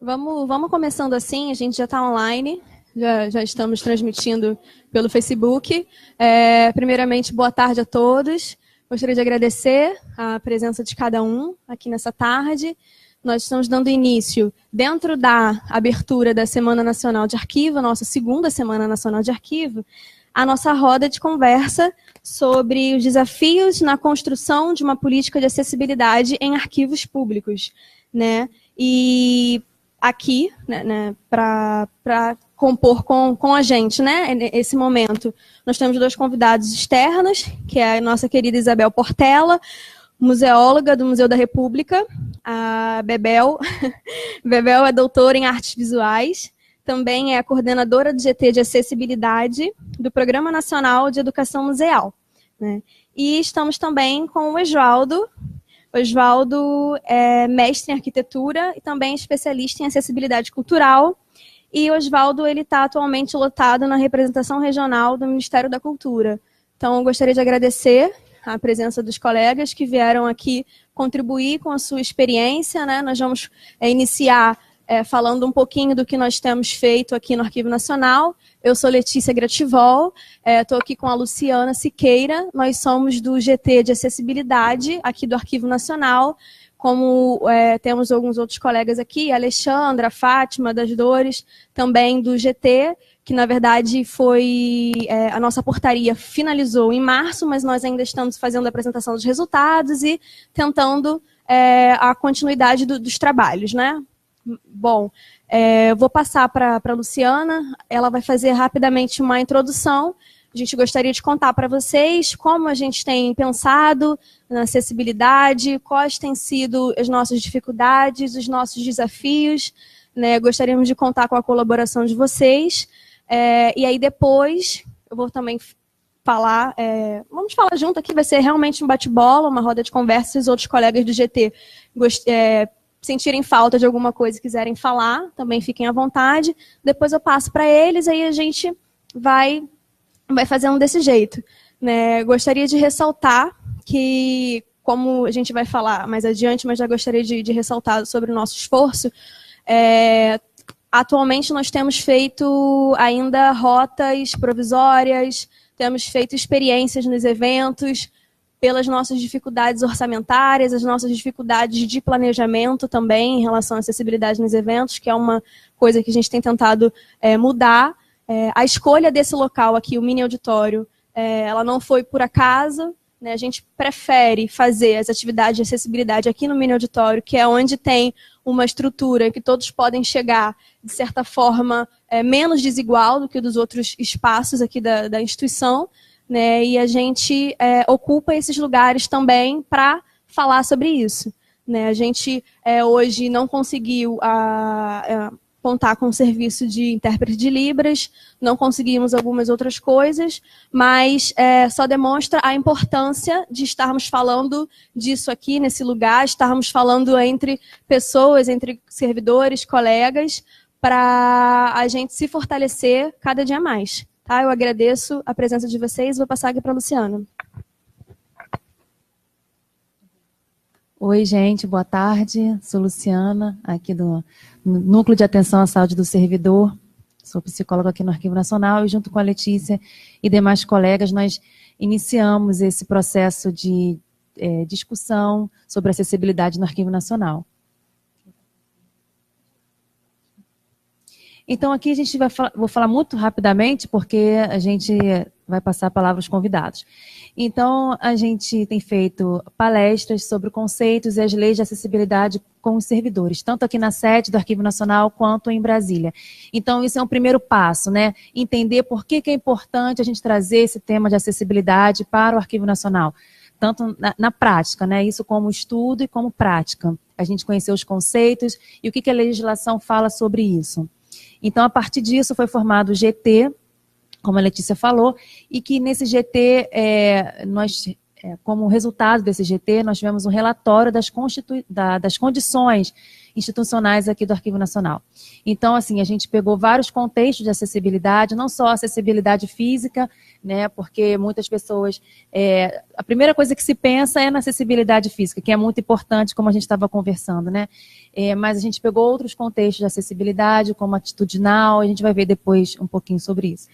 Vamos começando assim, a gente já está online, já estamos transmitindo pelo Facebook. Primeiramente, boa tarde a todos. Gostaria de agradecer a presença de cada um aqui nessa tarde. Nós estamos dando início, dentro da abertura da Semana Nacional de Arquivo, nossa segunda Semana Nacional de Arquivo, a nossa roda de conversa sobre os desafios na construção de uma política de acessibilidade em arquivos públicos, né? E aqui, né, para compor com a gente, né, esse momento, nós temos dois convidados externos, que é a nossa querida Isabel Portela, museóloga do Museu da República, a Bebel. Bebel é doutora em artes visuais, também é a coordenadora do GT de Acessibilidade do Programa Nacional de Educação Museal, né? E estamos também com o Oswaldo. Oswaldo é mestre em arquitetura e também especialista em acessibilidade cultural. E o Oswaldo está atualmente lotado na representação regional do Ministério da Cultura. Então, eu gostaria de agradecer a presença dos colegas que vieram aqui contribuir com a sua experiência, né? Nós vamos iniciar falando um pouquinho do que nós temos feito aqui no Arquivo Nacional. Eu sou Letícia Grativol, estou aqui com a Luciana Siqueira, nós somos do GT de Acessibilidade, aqui do Arquivo Nacional, como temos alguns outros colegas aqui, a Alexandra, a Fátima, das Dores, também do GT, que na verdade foi, a nossa portaria finalizou em março, mas nós ainda estamos fazendo a apresentação dos resultados e tentando a continuidade dos trabalhos, né? Bom, vou passar para a Luciana, ela vai fazer rapidamente uma introdução. A gente gostaria de contar para vocês como a gente tem pensado na acessibilidade, quais têm sido as nossas dificuldades, os nossos desafios, né? Gostaríamos de contar com a colaboração de vocês. E aí depois eu vou também falar, vamos falar junto aqui, vai ser realmente um bate-bola, uma roda de conversa, se os outros colegas do GT sentirem falta de alguma coisa e quiserem falar, também fiquem à vontade. Depois eu passo para eles, aí a gente vai fazendo desse jeito, né? Gostaria de ressaltar que, como a gente vai falar mais adiante, mas já gostaria de ressaltar sobre o nosso esforço, atualmente nós temos feito ainda rotas provisórias, temos feito experiências nos eventos, pelas nossas dificuldades orçamentárias, as nossas dificuldades de planejamento também em relação à acessibilidade nos eventos, que é uma coisa que a gente tem tentado mudar. A escolha desse local aqui, o mini auditório, ela não foi por acaso, né? A gente prefere fazer as atividades de acessibilidade aqui no mini auditório, que é onde tem uma estrutura que todos podem chegar, de certa forma, menos desigual do que dos outros espaços aqui da instituição, né? E a gente ocupa esses lugares também para falar sobre isso, né? A gente hoje não conseguiu contar com o serviço de intérprete de Libras, não conseguimos algumas outras coisas, mas só demonstra a importância de estarmos falando disso aqui, nesse lugar, estarmos falando entre pessoas, entre servidores, colegas, para a gente se fortalecer cada dia mais. Tá? Eu agradeço a presença de vocês, vou passar aqui para a Luciana. Oi, gente, boa tarde. Sou Luciana, aqui do Núcleo de Atenção à Saúde do Servidor. Sou psicóloga aqui no Arquivo Nacional e junto com a Letícia e demais colegas nós iniciamos esse processo de discussão sobre acessibilidade no Arquivo Nacional. Então, aqui a gente vou falar muito rapidamente, porque a gente vai passar a palavra aos convidados. Então, a gente tem feito palestras sobre conceitos e as leis de acessibilidade com os servidores, tanto aqui na sede do Arquivo Nacional, quanto em Brasília. Então, isso é um primeiro passo, né? Entender por que é importante a gente trazer esse tema de acessibilidade para o Arquivo Nacional, tanto na prática, né? Isso como estudo e como prática. A gente conhecer os conceitos e o que a legislação fala sobre isso. Então, a partir disso, foi formado o GT, como a Letícia falou, e que nesse GT, como resultado desse GT, nós tivemos um relatório das condições institucionais aqui do Arquivo Nacional. Então, assim, a gente pegou vários contextos de acessibilidade, não só acessibilidade física, né, porque muitas pessoas, a primeira coisa que se pensa é na acessibilidade física, que é muito importante, como a gente estava conversando, né, mas a gente pegou outros contextos de acessibilidade, como atitudinal, a gente vai ver depois um pouquinho sobre isso,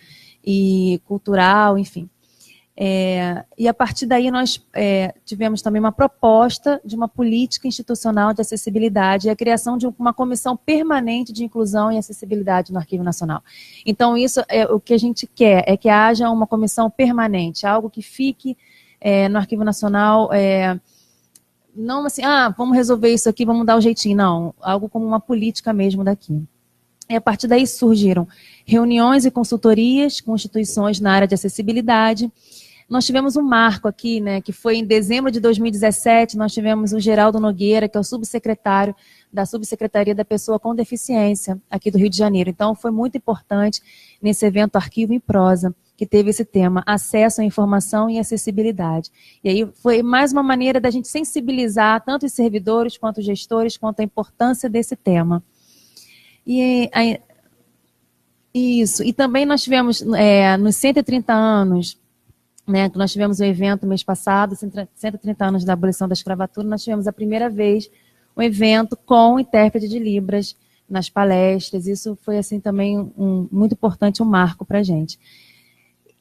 e cultural, enfim. E a partir daí nós tivemos também uma proposta de uma política institucional de acessibilidade e a criação de uma comissão permanente de inclusão e acessibilidade no Arquivo Nacional. Então isso é o que a gente quer, é que haja uma comissão permanente, algo que fique no Arquivo Nacional, não assim, vamos resolver isso aqui, vamos dar um jeitinho, não, algo como uma política mesmo daqui. E a partir daí surgiram reuniões e consultorias com instituições na área de acessibilidade. Nós tivemos um marco aqui, né, que foi em dezembro de 2017, nós tivemos o Geraldo Nogueira, que é o subsecretário da Subsecretaria da Pessoa com Deficiência, aqui do Rio de Janeiro. Então, foi muito importante nesse evento Arquivo em Prosa, que teve esse tema, acesso à informação e acessibilidade. E aí foi mais uma maneira da gente sensibilizar tanto os servidores, quanto os gestores, quanto a importância desse tema. E também nós tivemos, nos 130 anos, né, nós tivemos um evento mês passado, 130 anos da abolição da escravatura, nós tivemos a primeira vez um evento com intérprete de Libras nas palestras, isso foi assim também muito importante, um marco para a gente.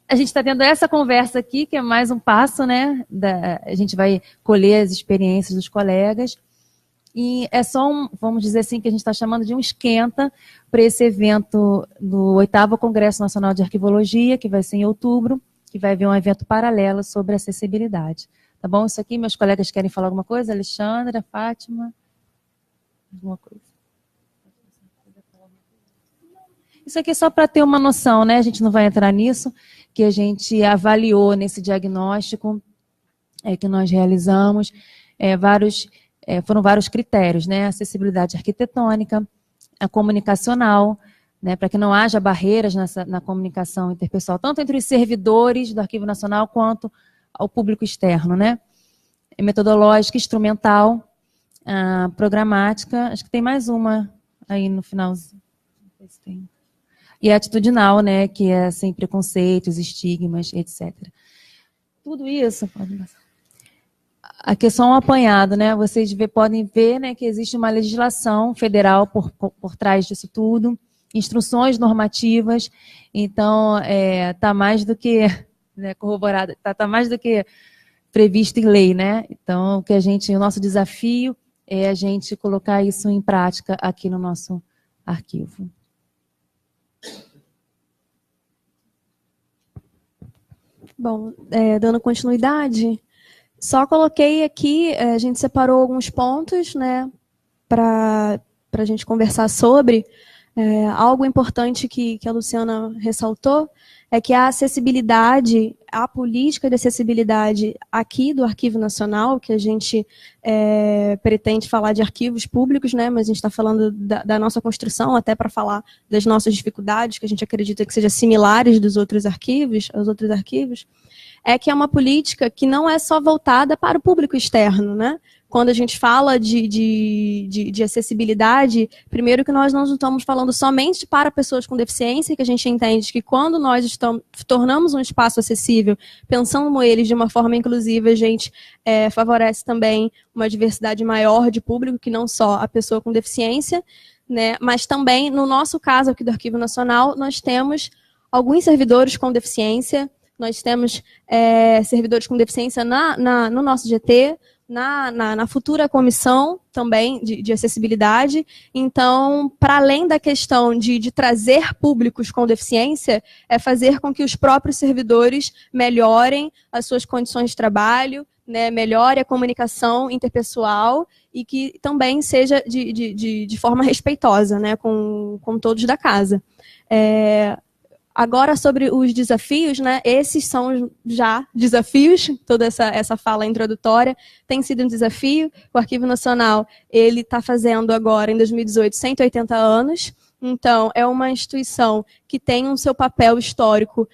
A gente está tendo essa conversa aqui, que é mais um passo, né, a gente vai colher as experiências dos colegas, e é só vamos dizer assim, que a gente está chamando de um esquenta para esse evento do 8º Congresso Nacional de Arquivologia, que vai ser em outubro, que vai haver um evento paralelo sobre acessibilidade. Tá bom? Isso aqui, meus colegas querem falar alguma coisa? Alexandra, Fátima? Alguma coisa? Isso aqui é só para ter uma noção, né? A gente não vai entrar nisso, que a gente avaliou nesse diagnóstico que nós realizamos, foram vários critérios, né? Acessibilidade arquitetônica, a comunicacional, né, para que não haja barreiras na comunicação interpessoal, tanto entre os servidores do Arquivo Nacional quanto ao público externo, né? Metodológica, instrumental, programática, acho que tem mais uma aí no final. E atitudinal, né, que é sem preconceitos, estigmas, etc. Tudo isso, aqui é só um apanhado, né? Vocês podem ver, né, que existe uma legislação federal por trás disso tudo, instruções normativas, então está mais do que corroborado, está mais do que previsto em lei, né? Então, o nosso desafio é a gente colocar isso em prática aqui no nosso arquivo. Bom, dando continuidade, só coloquei aqui, a gente separou alguns pontos, né, para a gente conversar sobre. Algo importante que a Luciana ressaltou é que a acessibilidade, a política de acessibilidade aqui do Arquivo Nacional, que a gente pretende falar de arquivos públicos, né, mas a gente está falando da nossa construção, até para falar das nossas dificuldades, que a gente acredita que sejam similares aos outros arquivos, é que é uma política que não é só voltada para o público externo, né? Quando a gente fala de acessibilidade, primeiro que nós não estamos falando somente para pessoas com deficiência, que a gente entende que quando nós tornamos um espaço acessível, pensando eles de uma forma inclusiva, a gente favorece também uma diversidade maior de público, que não só a pessoa com deficiência, né? Mas também, no nosso caso aqui do Arquivo Nacional, nós temos alguns servidores com deficiência, nós temos servidores com deficiência no nosso GT, na futura comissão também de acessibilidade. Então, para além da questão de trazer públicos com deficiência, é fazer com que os próprios servidores melhorem as suas condições de trabalho, né, melhore a comunicação interpessoal e que também seja de forma respeitosa, né, com todos da casa. Agora, sobre os desafios, né, esses são já desafios, toda essa fala introdutória tem sido um desafio. O Arquivo Nacional ele está fazendo agora, em 2018, 180 anos, então é uma instituição que tem um seu papel histórico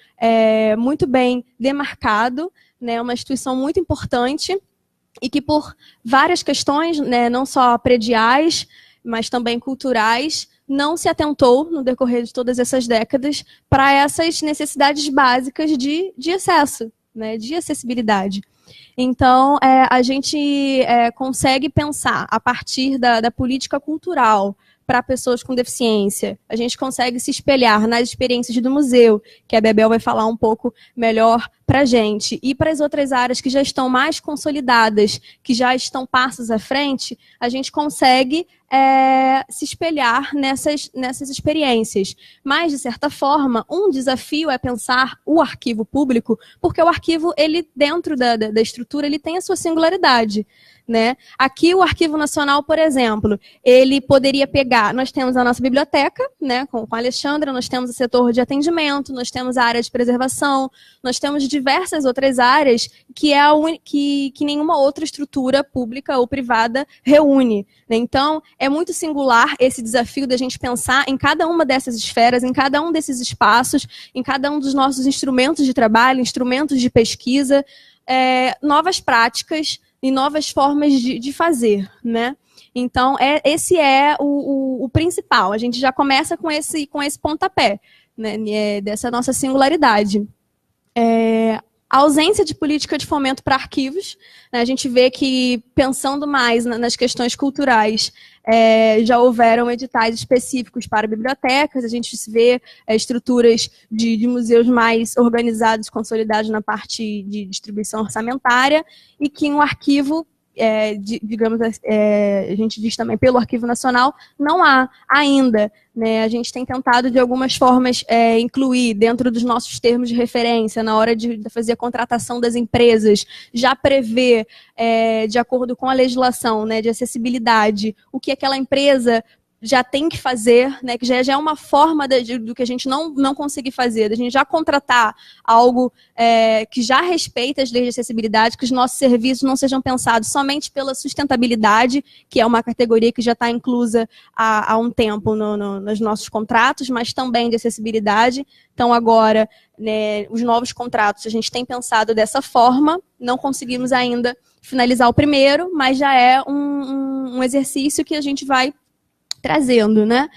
muito bem demarcado, né, uma instituição muito importante e que por várias questões, né, não só prediais, mas também culturais, não se atentou, no decorrer de todas essas décadas, para essas necessidades básicas de acesso, né, de acessibilidade. Então, a gente consegue pensar, a partir da política cultural, para pessoas com deficiência. A gente consegue se espelhar nas experiências do museu, que a Bebel vai falar um pouco melhor para a gente. E para as outras áreas que já estão mais consolidadas, que já estão passos à frente, a gente consegue se espelhar nessas experiências. Mas, de certa forma, um desafio é pensar o arquivo público, porque o arquivo, ele, dentro da estrutura, ele tem a sua singularidade. Né? Aqui o Arquivo Nacional, por exemplo, ele poderia pegar, nós temos a nossa biblioteca, né, com a Alexandra, nós temos o setor de atendimento, nós temos a área de preservação, nós temos diversas outras áreas que que nenhuma outra estrutura pública ou privada reúne. Né? Então, é muito singular esse desafio da gente pensar em cada uma dessas esferas, em cada um desses espaços, em cada um dos nossos instrumentos de trabalho, instrumentos de pesquisa, novas práticas, e novas formas de fazer, né? Então, esse é o principal. A gente já começa com esse pontapé, né, dessa nossa singularidade. A ausência de política de fomento para arquivos, né, a gente vê que, pensando mais nas questões culturais, já houveram editais específicos para bibliotecas, a gente vê estruturas de museus mais organizados, consolidados na parte de distribuição orçamentária, e que um arquivo, digamos, a gente diz também pelo Arquivo Nacional, não há ainda. Né? A gente tem tentado, de algumas formas, incluir dentro dos nossos termos de referência, na hora de fazer a contratação das empresas, já prever, de acordo com a legislação, né, de acessibilidade, o que aquela empresa já tem que fazer, né, que já é uma forma do que a gente não conseguir fazer, da gente já contratar algo que já respeita as leis de acessibilidade, que os nossos serviços não sejam pensados somente pela sustentabilidade, que é uma categoria que já está inclusa há um tempo nos nossos contratos, mas também de acessibilidade. Então, agora, né, os novos contratos, a gente tem pensado dessa forma, não conseguimos ainda finalizar o primeiro, mas já é um exercício que a gente vai trazendo, né?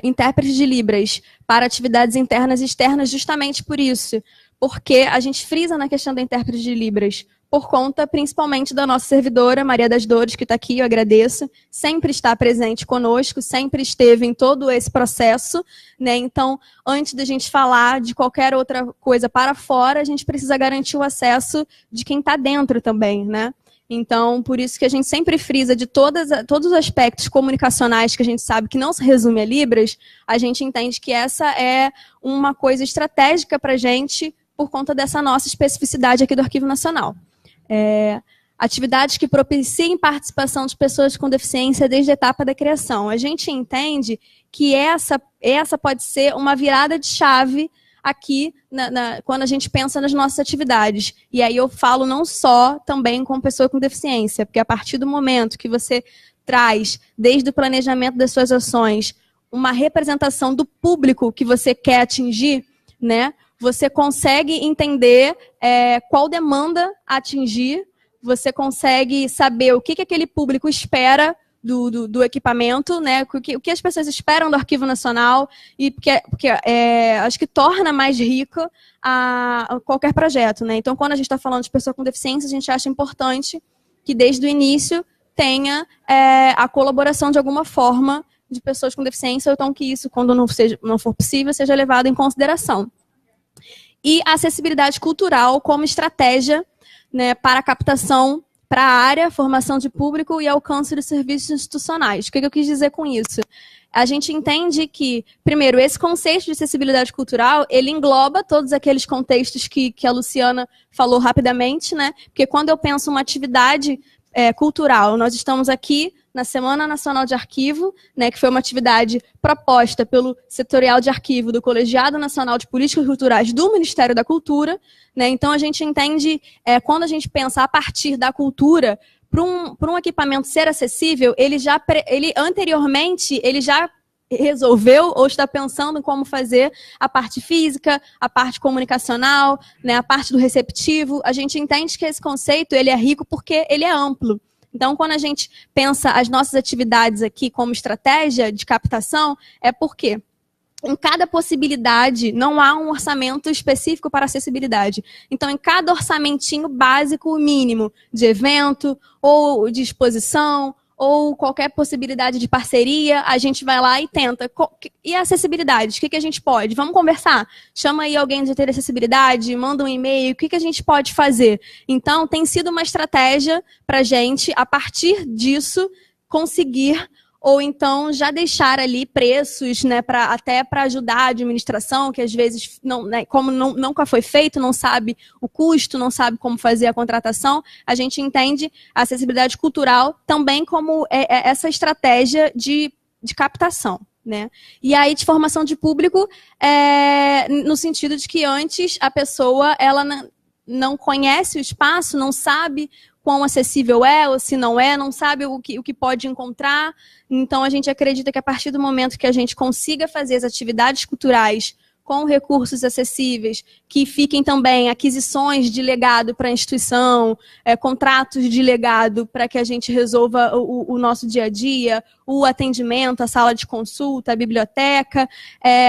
Intérpretes de Libras para atividades internas e externas, justamente por isso, porque a gente frisa na questão da intérprete de Libras, por conta, principalmente, da nossa servidora, Maria das Dores, que está aqui, eu agradeço, sempre está presente conosco, sempre esteve em todo esse processo, né? Então, antes da gente falar de qualquer outra coisa para fora, a gente precisa garantir o acesso de quem está dentro também, né? Então, por isso que a gente sempre frisa de todos os aspectos comunicacionais que a gente sabe que não se resume a Libras, a gente entende que essa é uma coisa estratégica para a gente por conta dessa nossa especificidade aqui do Arquivo Nacional. Atividades que propiciem participação de pessoas com deficiência desde a etapa da criação. A gente entende que essa pode ser uma virada de chave aqui, quando a gente pensa nas nossas atividades. E aí eu falo não só também com pessoa com deficiência, porque a partir do momento que você traz, desde o planejamento das suas ações, uma representação do público que você quer atingir, né, você consegue entender qual demanda atingir, você consegue saber o que aquele público espera do equipamento, né? O que as pessoas esperam do Arquivo Nacional, e porque acho que torna mais rico a qualquer projeto, né? Então, quando a gente está falando de pessoa com deficiência, a gente acha importante que desde o início tenha a colaboração de alguma forma de pessoas com deficiência, ou então que isso, quando não for possível, seja levado em consideração. E a acessibilidade cultural como estratégia, né, para a captação para a área, formação de público e alcance de serviços institucionais. O que eu quis dizer com isso? A gente entende que, primeiro, esse conceito de acessibilidade cultural, ele engloba todos aqueles contextos que a Luciana falou rapidamente, né? Porque quando eu penso uma atividade cultural, nós estamos aqui na Semana Nacional de Arquivo, né, que foi uma atividade proposta pelo Setorial de Arquivo do Colegiado Nacional de Políticas Culturais do Ministério da Cultura, né? Então a gente entende, quando a gente pensa a partir da cultura, para um equipamento ser acessível, ele anteriormente já resolveu ou está pensando em como fazer a parte física, a parte comunicacional, né, a parte do receptivo. A gente entende que esse conceito ele é rico porque ele é amplo. Então, quando a gente pensa as nossas atividades aqui como estratégia de captação, é porque em cada possibilidade, não há um orçamento específico para acessibilidade. Então, em cada orçamentinho básico mínimo de evento, ou de exposição, ou qualquer possibilidade de parceria, a gente vai lá e tenta. E a acessibilidade? O que a gente pode? Vamos conversar? Chama aí alguém de ter acessibilidade, manda um e-mail, o que a gente pode fazer? Então, tem sido uma estratégia para a gente, a partir disso, conseguir ou então já deixar ali preços, né, até para ajudar a administração, que às vezes, não, né, como nunca foi feito, não sabe o custo, não sabe como fazer a contratação, a gente entende a acessibilidade cultural também como essa estratégia de captação. Né? E aí, de formação de público, no sentido de que antes a pessoa ela não conhece o espaço, não sabe quão acessível é, ou se não é, não sabe o que pode encontrar. Então, a gente acredita que a partir do momento que a gente consiga fazer as atividades culturais com recursos acessíveis, que fiquem também aquisições de legado para a instituição, contratos de legado para que a gente resolva o nosso dia a dia, o atendimento, a sala de consulta, a biblioteca,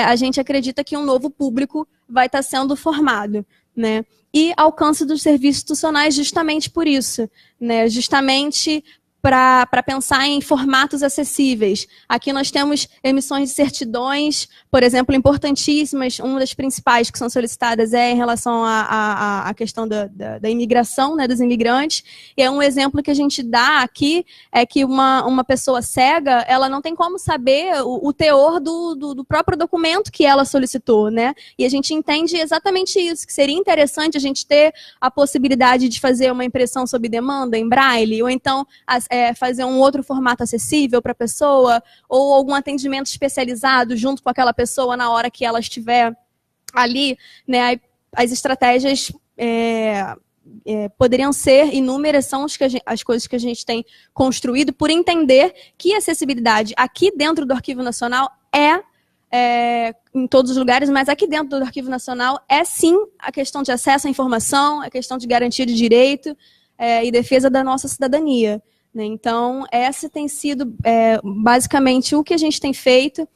a gente acredita que um novo público vai estar sendo formado, né? E alcance dos serviços institucionais justamente por isso, né? Justamente para pensar em formatos acessíveis. Aqui nós temos emissões de certidões, por exemplo, importantíssimas. Uma das principais que são solicitadas é em relação à questão da imigração, né, dos imigrantes. E é um exemplo que a gente dá aqui, é que uma pessoa cega, ela não tem como saber o teor do próprio documento que ela solicitou, né? E a gente entende exatamente isso, que seria interessante a gente ter a possibilidade de fazer uma impressão sob demanda em braille, ou então fazer um outro formato acessível para a pessoa, ou algum atendimento especializado junto com aquela pessoa na hora que ela estiver ali, né? As estratégias poderiam ser inúmeras, são as coisas que a gente tem construído por entender que a acessibilidade aqui dentro do Arquivo Nacional em todos os lugares, mas aqui dentro do Arquivo Nacional é sim a questão de acesso à informação, a questão de garantia de direito e defesa da nossa cidadania. Né? Então, essa tem sido basicamente o que a gente tem feito.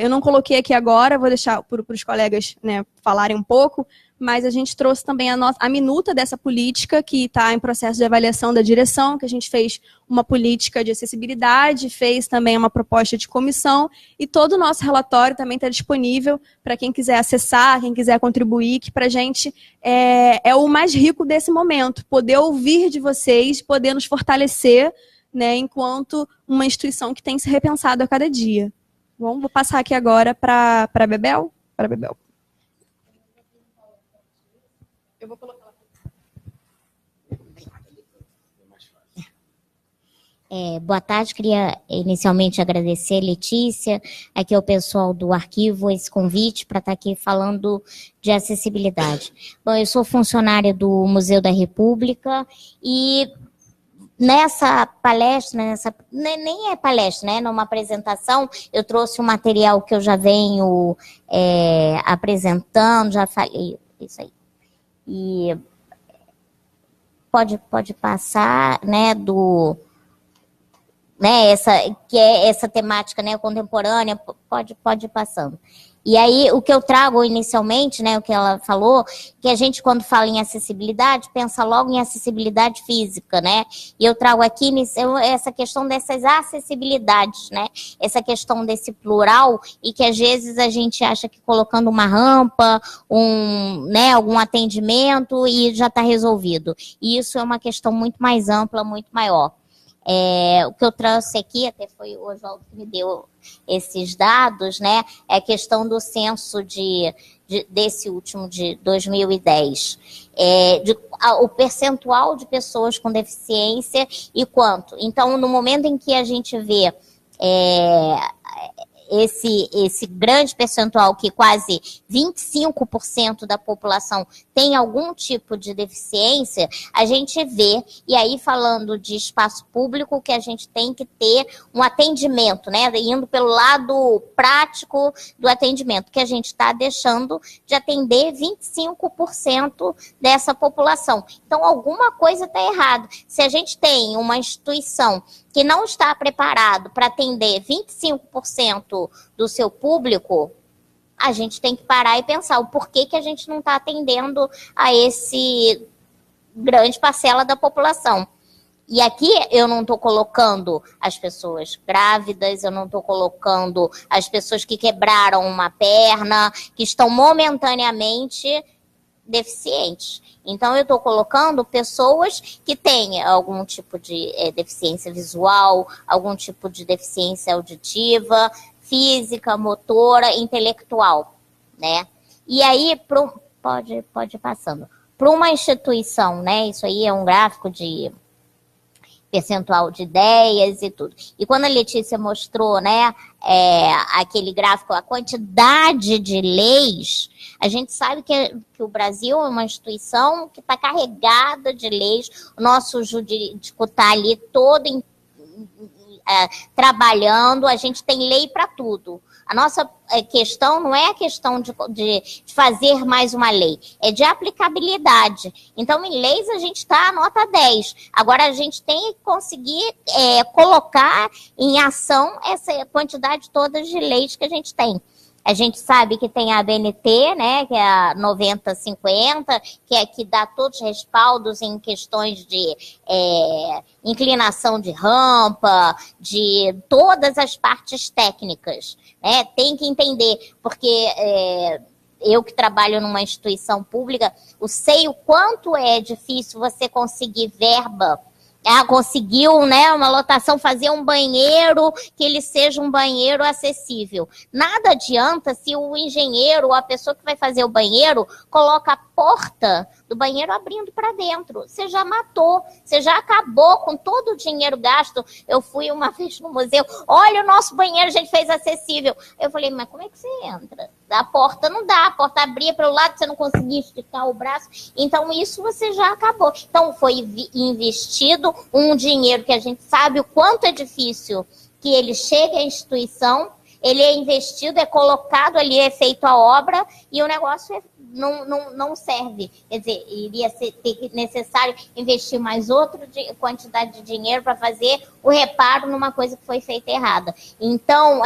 Eu não coloquei aqui agora, vou deixar para os colegas, né, falarem um pouco, mas a gente trouxe também a minuta dessa política, que está em processo de avaliação da direção, que a gente fez uma política de acessibilidade, fez também uma proposta de comissão, e todo o nosso relatório também está disponível para quem quiser acessar, quem quiser contribuir, que para a gente é o mais rico desse momento, poder ouvir de vocês, poder nos fortalecer, né, enquanto uma instituição que tem se repensado a cada dia. Bom, vou passar aqui agora para a Bebel. Para Bebel. Eu vou colocar lá. Boa tarde, queria inicialmente agradecer, Letícia, aqui ao pessoal do arquivo, esse convite para estar aqui falando de acessibilidade. Bom, eu sou funcionária do Museu da República e nessa palestra, nem é palestra, né? Numa apresentação, eu trouxe um material que eu já venho apresentando, já falei isso aí. E pode passar, né, essa temática, né, contemporânea, pode ir passando. E aí, o que eu trago inicialmente, né, o que ela falou, que a gente, quando fala em acessibilidade, pensa logo em acessibilidade física, né? E eu trago aqui essa questão dessas acessibilidades, né? Essa questão desse plural, e que às vezes a gente acha que colocando uma rampa, algum atendimento, e já está resolvido. E isso é uma questão muito mais ampla, muito maior. O que eu trouxe aqui, até foi o Oswaldo que me deu esses dados, né? É a questão do censo desse último de 2010. O percentual de pessoas com deficiência e quanto. Então, no momento em que a gente vê esse grande percentual, que quase 25% da população tem algum tipo de deficiência, a gente vê, e aí falando de espaço público, que a gente tem que ter um atendimento, né, indo pelo lado prático do atendimento, que a gente está deixando de atender 25% dessa população. Então, alguma coisa está errada. Se a gente tem uma instituição que não está preparado para atender 25% do seu público, a gente tem que parar e pensar o porquê que a gente não está atendendo a esse grande parcela da população. E aqui eu não estou colocando as pessoas grávidas, eu não estou colocando as pessoas que quebraram uma perna, que estão momentaneamente deficientes. Então, eu estou colocando pessoas que têm algum tipo de deficiência visual, algum tipo de deficiência auditiva, física, motora, intelectual, né? E aí, pode ir passando. Para uma instituição, né? Isso aí é um gráfico de percentual de ideias e tudo. E quando a Letícia mostrou, né, aquele gráfico, a quantidade de leis, a gente sabe que o Brasil é uma instituição que está carregada de leis, o nosso jurídico está ali todo trabalhando, a gente tem lei para tudo. A nossa questão não é a questão de fazer mais uma lei, é de aplicabilidade. Então, em leis, a gente está nota 10. Agora, a gente tem que conseguir colocar em ação essa quantidade toda de leis que a gente tem. A gente sabe que tem a ABNT, né, que é a 9050, que é que dá todos os respaldos em questões de inclinação de rampa, de todas as partes técnicas, né? Tem que entender, porque eu que trabalho numa instituição pública, eu sei o quanto é difícil você conseguir verba. Conseguiu, né, uma lotação, fazer um banheiro que ele seja um banheiro acessível. Nada adianta se o engenheiro ou a pessoa que vai fazer o banheiro coloca a porta do banheiro abrindo para dentro. Você já matou, você já acabou com todo o dinheiro gasto. Eu fui uma vez no museu, olha o nosso banheiro, a gente fez acessível. Eu falei, mas como é que você entra? A porta não dá, a porta abria para o lado, você não conseguia esticar o braço. Então, isso você já acabou. Então, foi investido um dinheiro que a gente sabe o quanto é difícil que ele chegue à instituição, ele é investido, é colocado ali, é feito a obra e o negócio não serve. Quer dizer, iria ser necessário investir mais outra quantidade de dinheiro para fazer o reparo numa coisa que foi feita errada. Então,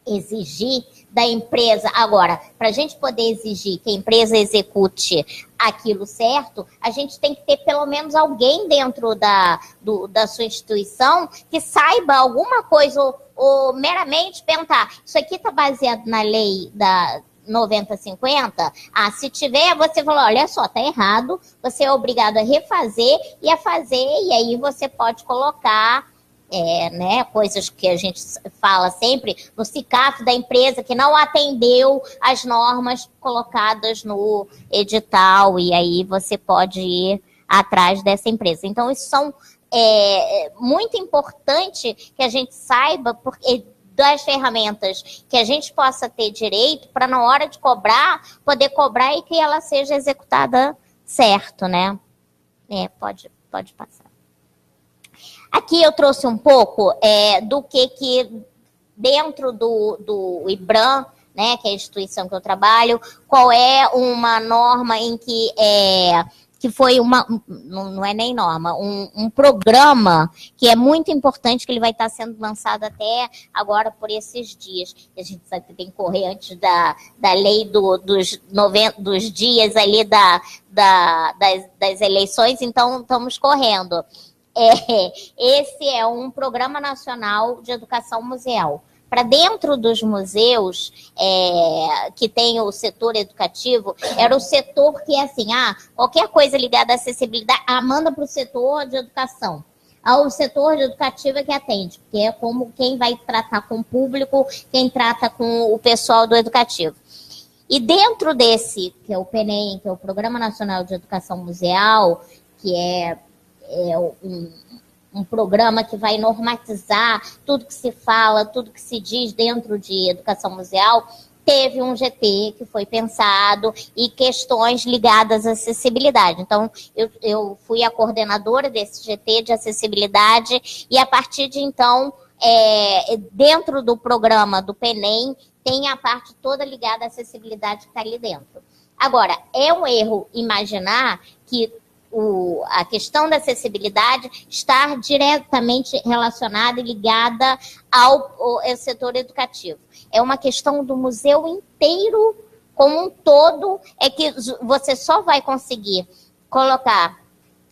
exigir da empresa. Agora, para a gente poder exigir que a empresa execute aquilo certo, a gente tem que ter pelo menos alguém dentro da sua instituição que saiba alguma coisa ou meramente pensar, isso aqui está baseado na lei da 9050, se tiver, você fala, olha só, tá errado, você é obrigado a refazer e a fazer, e aí você pode colocar né, coisas que a gente fala sempre no CICAF da empresa que não atendeu as normas colocadas no edital, e aí você pode ir atrás dessa empresa. Então, isso são muito importante que a gente saiba, porque das ferramentas que a gente possa ter direito para, na hora de cobrar, poder cobrar e que ela seja executada certo, né? Pode passar. Aqui eu trouxe um pouco do que dentro do IBRAM, né, que é a instituição que eu trabalho, qual é uma norma em que foi não é nem norma, um programa que é muito importante, que ele vai estar sendo lançado até agora por esses dias. A gente sabe que tem que correr antes da lei dos dias ali das eleições, então estamos correndo. Esse é um programa nacional de educação museal. Para dentro dos museus que tem o setor educativo, era o setor que é assim, qualquer coisa ligada à acessibilidade, manda para o setor de educação. O setor de educativo é que atende, porque é como quem vai tratar com o público, quem trata com o pessoal do educativo. E dentro desse, que é o PNEM, que é o Programa Nacional de Educação Museal, que é um programa que vai normatizar tudo que se fala, tudo que se diz dentro de educação museal, teve um GT que foi pensado e questões ligadas à acessibilidade. Então, eu fui a coordenadora desse GT de acessibilidade e, a partir de então, dentro do programa do PENEM, tem a parte toda ligada à acessibilidade que está ali dentro. Agora, é um erro imaginar que a questão da acessibilidade está diretamente relacionada e ligada ao setor educativo. É uma questão do museu inteiro, como um todo, é que você só vai conseguir colocar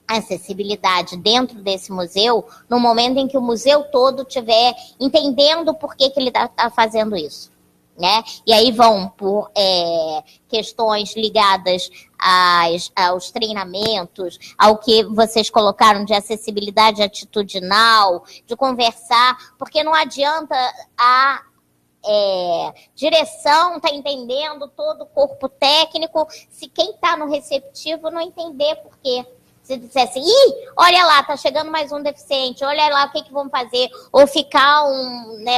a acessibilidade dentro desse museu no momento em que o museu todo estiver entendendo por que ele está fazendo isso. Né? E aí vão por questões ligadas aos treinamentos, ao que vocês colocaram de acessibilidade atitudinal, de conversar, porque não adianta a direção tá entendendo todo o corpo técnico se quem está no receptivo não entender por quê. Se dissesse, olha lá, tá chegando mais um deficiente, olha lá o que vamos fazer, ou ficar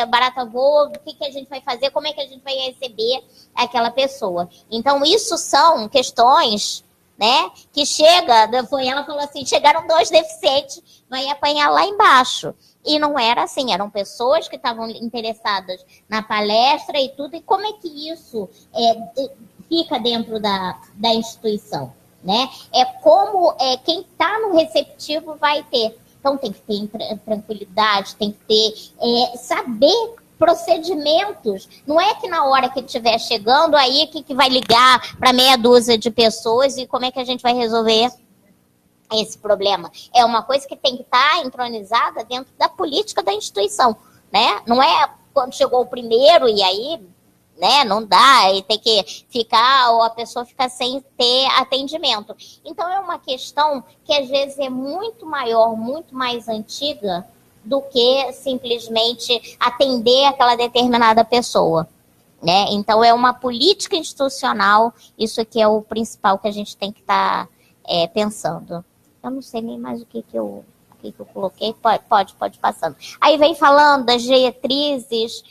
barata voa, o que a gente vai fazer, como é que a gente vai receber aquela pessoa. Então, isso são questões, né, que ela falou assim, chegaram 2 deficientes, vai apanhar lá embaixo. E não era assim, eram pessoas que estavam interessadas na palestra e tudo, e como é que isso fica dentro da instituição? Né? Como quem está no receptivo vai ter. Então, tem que ter tranquilidade, tem que ter, saber procedimentos. Não é que na hora que estiver chegando, aí que vai ligar para meia dúzia de pessoas e como é que a gente vai resolver esse problema. É uma coisa que tem que estar entronizada dentro da política da instituição. Né? Não é quando chegou o primeiro e aí... Né? Não dá, e tem que ficar, ou a pessoa fica sem ter atendimento. Então, é uma questão que, às vezes, é muito maior, muito mais antiga do que simplesmente atender aquela determinada pessoa. Né? Então, é uma política institucional, isso que é o principal que a gente tem que estar pensando. Eu não sei nem mais o que eu coloquei, pode passando. Aí vem falando das diretrizes,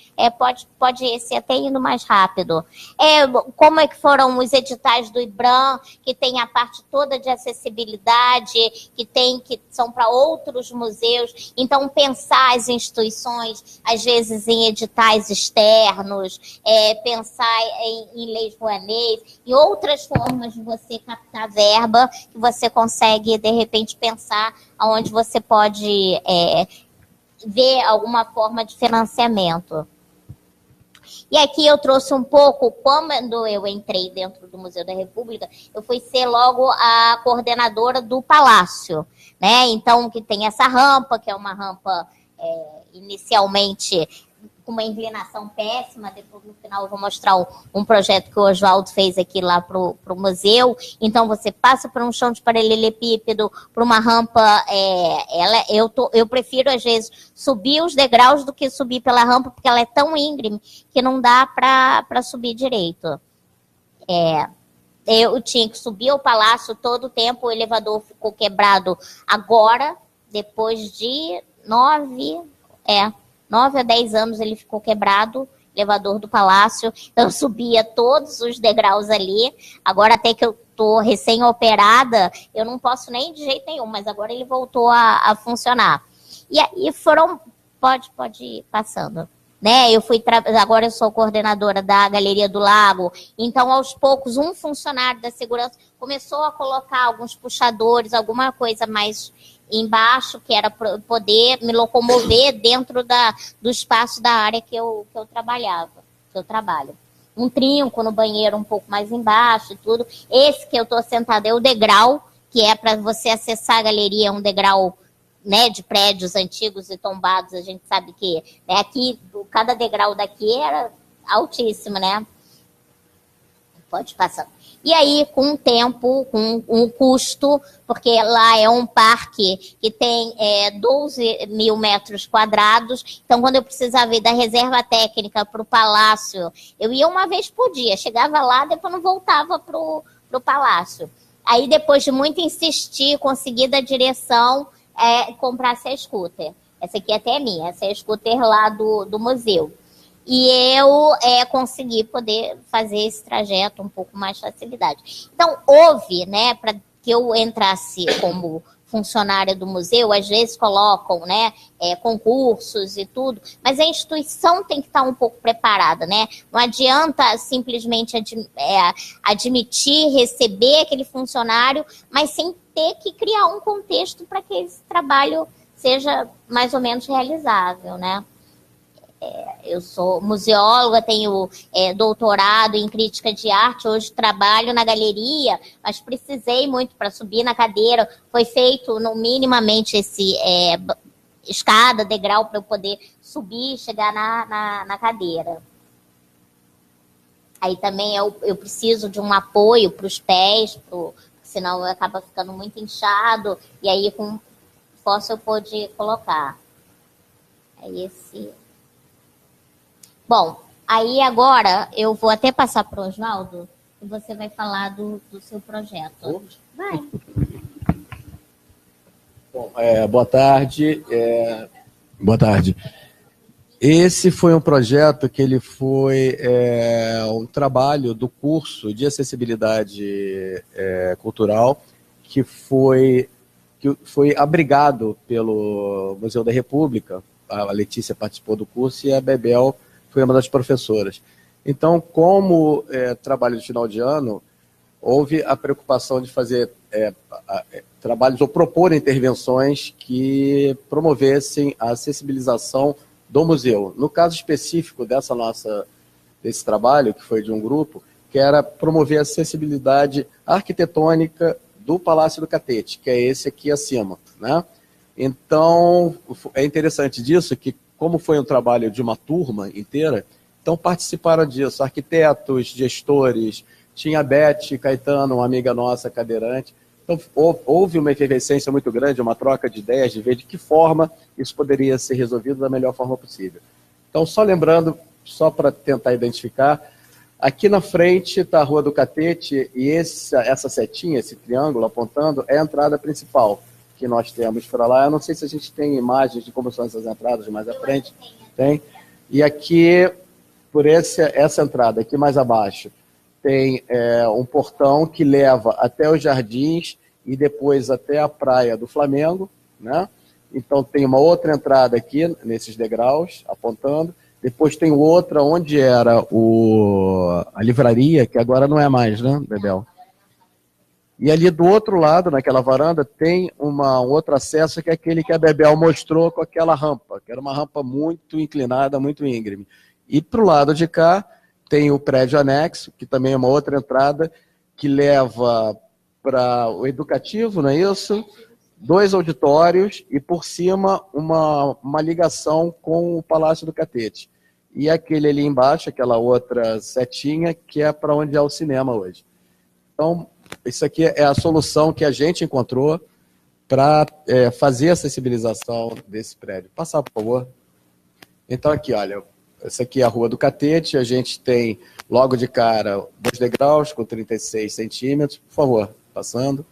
pode ser até indo mais rápido. Como é que foram os editais do IBRAM, que tem a parte toda de acessibilidade, que são para outros museus. Então, pensar as instituições, às vezes, em editais externos, pensar em leis Rouanet, e outras formas de você captar verba, que você consegue, de repente, pensar onde você pode ver alguma forma de financiamento. E aqui eu trouxe um pouco, quando eu entrei dentro do Museu da República, eu fui ser logo a coordenadora do Palácio, né? Então, que tem essa rampa, que é uma rampa inicialmente com uma inclinação péssima, depois no final eu vou mostrar um projeto que o Oswaldo fez aqui lá pro museu. Então você passa por um chão de paralelepípedo, por uma rampa, eu prefiro às vezes subir os degraus do que subir pela rampa, porque ela é tão íngreme que não dá para subir direito. Eu tinha que subir ao palácio todo o tempo, o elevador ficou quebrado agora, depois de 9 a 10 anos ele ficou quebrado, elevador do palácio. Então eu subia todos os degraus ali. Agora até que eu tô recém-operada, eu não posso nem de jeito nenhum, mas agora ele voltou a funcionar. E aí pode ir passando. Né? Agora eu sou coordenadora da Galeria do Lago, então aos poucos um funcionário da segurança começou a colocar alguns puxadores, alguma coisa mais embaixo, que era para poder me locomover dentro do espaço da área que eu trabalho. Um trinco no banheiro um pouco mais embaixo e tudo. Esse que eu estou sentada é o degrau, que é para você acessar a galeria, um degrau, né, de prédios antigos e tombados. A gente sabe que aqui, cada degrau daqui era altíssimo, né? Pode passar. E aí, com o tempo, com um custo, porque lá é um parque que tem 12 mil metros quadrados, então quando eu precisava ir da reserva técnica para o palácio, eu ia uma vez por dia, chegava lá, depois não voltava para o palácio. Aí, depois de muito insistir, consegui da direção comprasse a scooter. Essa aqui até é minha, essa é a scooter lá do museu. E eu consegui poder fazer esse trajeto um pouco mais facilidade. Então, houve, né, para que eu entrasse como funcionária do museu, às vezes colocam, né, concursos e tudo, mas a instituição tem que estar um pouco preparada, né? Não adianta simplesmente admitir, receber aquele funcionário, mas sem ter que criar um contexto para que esse trabalho seja mais ou menos realizável, né? Eu sou museóloga, tenho doutorado em crítica de arte, hoje trabalho na galeria, mas precisei muito para subir na cadeira. Foi feito no minimamente esse escada, degrau, para eu poder subir e chegar na cadeira. Aí também eu preciso de um apoio para os pés, senão acaba ficando muito inchado, e aí com força eu pude colocar. Bom, aí agora eu vou até passar para o Oswaldo e você vai falar do seu projeto. Vai. Bom, boa tarde. Boa tarde. Esse foi um projeto que ele foi um trabalho do curso de acessibilidade cultural que foi abrigado pelo Museu da República. A Letícia participou do curso e a Bebel foi uma das professoras. Então, como trabalho de final de ano, houve a preocupação de fazer trabalhos ou propor intervenções que promovessem a acessibilização do museu. No caso específico desse trabalho, que foi de um grupo, que era promover a acessibilidade arquitetônica do Palácio do Catete, que é esse aqui acima, né? Então, é interessante disso que, como foi um trabalho de uma turma inteira, então participaram disso arquitetos, gestores, tinha a Beth Caetano, uma amiga nossa, cadeirante. Então, houve uma efervescência muito grande, uma troca de ideias, de ver de que forma isso poderia ser resolvido da melhor forma possível. Então, só lembrando, só para tentar identificar, aqui na frente está a Rua do Catete e essa setinha, esse triângulo apontando, é a entrada principal que nós temos para lá. Eu não sei se a gente tem imagens de como são essas entradas mais à frente. Tem. E aqui, por essa entrada, aqui mais abaixo, tem um portão que leva até os jardins e depois até a praia do Flamengo, né? Então tem uma outra entrada aqui, nesses degraus, apontando. Depois tem outra onde era a livraria, que agora não é mais, né, Bebel? E ali do outro lado, naquela varanda, tem um outro acesso, que é aquele que a Bebel mostrou com aquela rampa, que era uma rampa muito inclinada, muito íngreme. E para o lado de cá, tem o prédio anexo, que também é uma outra entrada, que leva para o educativo, não é isso? 2 auditórios e, por cima, uma ligação com o Palácio do Catete. E aquele ali embaixo, aquela outra setinha, que é para onde é o cinema hoje. Então, isso aqui é a solução que a gente encontrou para fazer a acessibilização desse prédio. Passar, por favor. Então, aqui, olha, essa aqui é a Rua do Catete, a gente tem logo de cara 2 degraus com 36 centímetros, por favor, passando.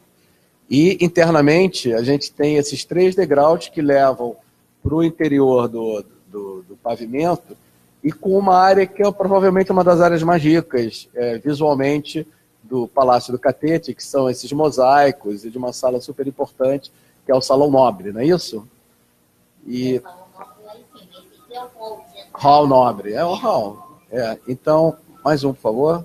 E internamente a gente tem esses 3 degraus que levam para o interior do pavimento e com uma área que é provavelmente uma das áreas mais ricas visualmente do Palácio do Catete, que são esses mosaicos e de uma sala super importante, que é o Salão Nobre, não é isso? E Hall Nobre, é o hall. Então, mais um, por favor.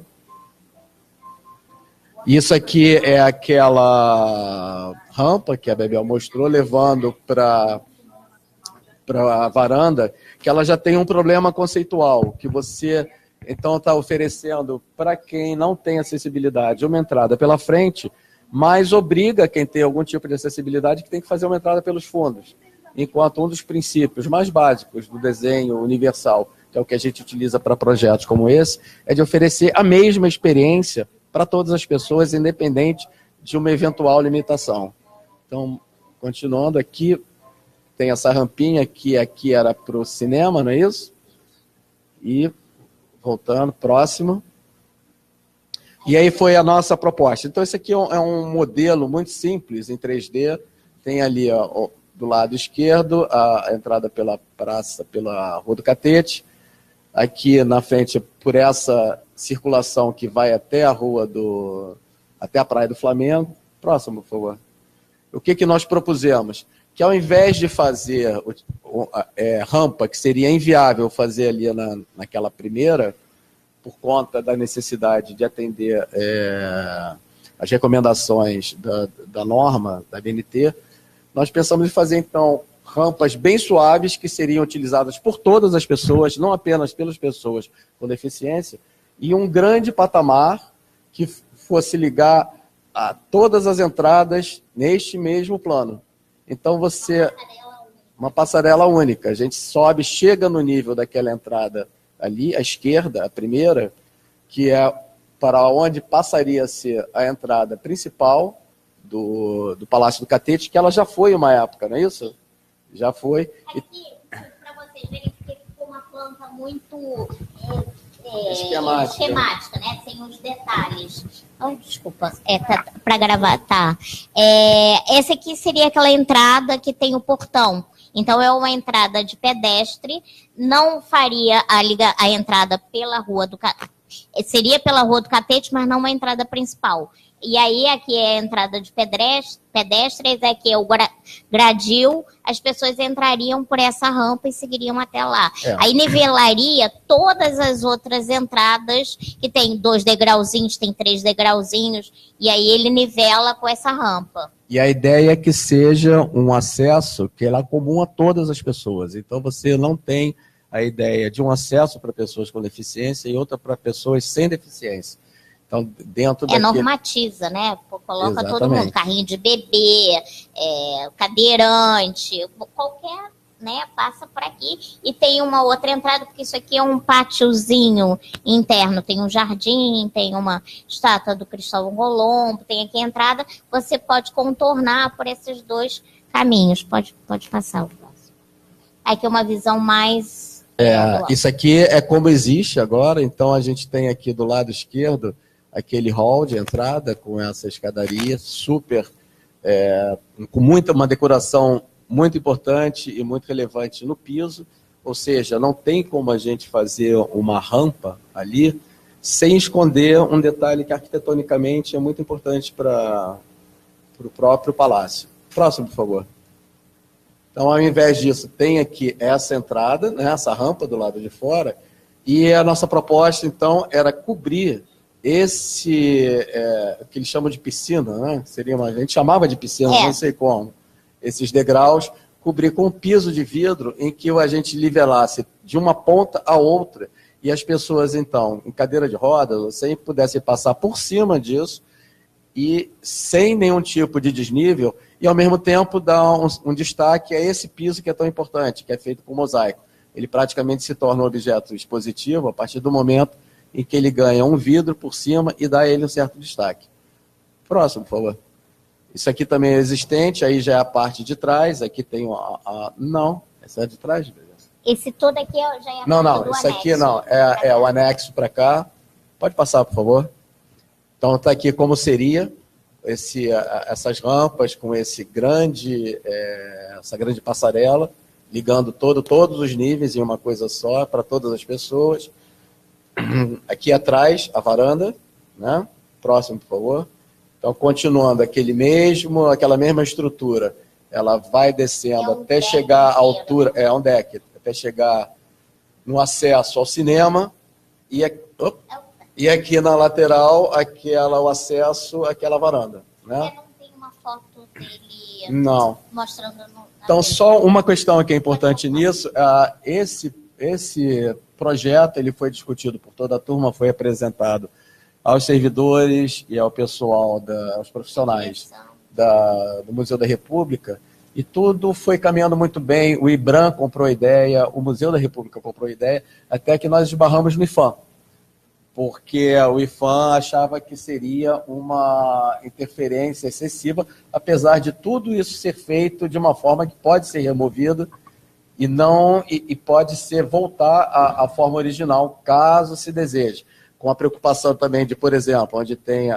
Isso aqui é aquela rampa que a Bebel mostrou, levando para a varanda, que ela já tem um problema conceitual, que você, então, está oferecendo para quem não tem acessibilidade uma entrada pela frente, mas obriga quem tem algum tipo de acessibilidade que tem que fazer uma entrada pelos fundos. Enquanto um dos princípios mais básicos do desenho universal, que é o que a gente utiliza para projetos como esse, é de oferecer a mesma experiência para todas as pessoas, independente de uma eventual limitação. Então, continuando aqui, tem essa rampinha que aqui era para o cinema, não é isso? E, voltando, próximo. E aí foi a nossa proposta. Então, esse aqui é um modelo muito simples, em 3D. Tem ali, ó, do lado esquerdo, a entrada pela praça, pela Rua do Catete. Aqui na frente, por essa circulação que vai até até a Praia do Flamengo. Próximo, por favor. O que nós propusemos? Que ao invés de fazer rampa, que seria inviável fazer ali naquela primeira, por conta da necessidade de atender as recomendações da norma, da BNT, nós pensamos em fazer, então, rampas bem suaves que seriam utilizadas por todas as pessoas, não apenas pelas pessoas com deficiência, e um grande patamar que fosse ligar a todas as entradas neste mesmo plano. Então, uma passarela única. A gente sobe, chega no nível daquela entrada ali, à esquerda, a primeira, que é para onde passaria a ser a entrada principal do Palácio do Catete, que ela já foi uma época, não é isso? Já foi. Aqui, para vocês verem, porque ficou uma planta muito esquemática, né? Sem os detalhes. Oh, desculpa, para gravar, tá. Essa aqui seria aquela entrada que tem o portão. Então, é uma entrada de pedestre, não faria a entrada pela Rua do Catete. Seria pela Rua do Catete, mas não uma entrada principal. E aí, aqui é a entrada de pedestres, aqui é o gradil, as pessoas entrariam por essa rampa e seguiriam até lá. Aí nivelaria todas as outras entradas, que tem 2 degrauzinhos, tem 3 degrauzinhos, e aí ele nivela com essa rampa. E a ideia é que seja um acesso que é comum a todas as pessoas. Então, você não tem a ideia de um acesso para pessoas com deficiência e outra para pessoas sem deficiência. Então, dentro normatiza, né? Coloca todo mundo, carrinho de bebê, cadeirante, qualquer, né, passa por aqui. E tem uma outra entrada, porque isso aqui é um pátiozinho interno, tem um jardim, tem uma estátua do Cristóvão Colombo, tem aqui a entrada, você pode contornar por esses 2 caminhos. Pode passar o próximo. Aqui é uma visão mais... isso aqui é como existe agora, então a gente tem aqui do lado esquerdo aquele hall de entrada com essa escadaria super, com uma decoração muito importante e muito relevante no piso, ou seja, não tem como a gente fazer uma rampa ali sem esconder um detalhe que arquitetonicamente é muito importante para o próprio palácio. Próximo, por favor. Então, ao invés disso, tem aqui essa entrada, né, essa rampa do lado de fora, e a nossa proposta, então, era cobrir esse, que eles chamam de piscina, né? A gente chamava de piscina, não sei como, esses degraus, cobrir com um piso de vidro em que a gente nivelasse de uma ponta a outra, e as pessoas, então, em cadeira de rodas, sem pudessem passar por cima disso, e sem nenhum tipo de desnível, e ao mesmo tempo dar um destaque a esse piso que é tão importante, que é feito com mosaico. Ele praticamente se torna um objeto expositivo a partir do momento em que ele ganha um vidro por cima e dá a ele um certo destaque. Próximo, por favor. Isso aqui também é existente, aí já é a parte de trás, aqui tem não, essa é de trás, beleza? Esse todo aqui já é a Não, isso aqui não, é o anexo para cá. Pode passar, por favor. Então está aqui como seria essas rampas com essa grande passarela, ligando todos os níveis em uma coisa só, para todas as pessoas. Aqui atrás, a varanda, né? Próximo, por favor. Então, continuando aquela mesma estrutura, ela vai descendo até chegar à altura, um deck, até chegar no acesso ao cinema, e aqui na lateral, o acesso àquela varanda. Né? Não tem uma foto dele mostrando... Então, só uma questão que é importante nisso, esse projeto ele foi discutido por toda a turma, foi apresentado aos servidores e ao pessoal, aos profissionais do Museu da República, e tudo foi caminhando muito bem. O IBRAM comprou a ideia, o Museu da República comprou a ideia, até que nós esbarramos no IFAM, porque o IFAM achava que seria uma interferência excessiva, apesar de tudo isso ser feito de uma forma que pode ser removida e pode voltar à forma original, caso se deseje. Com a preocupação também de, por exemplo, onde tem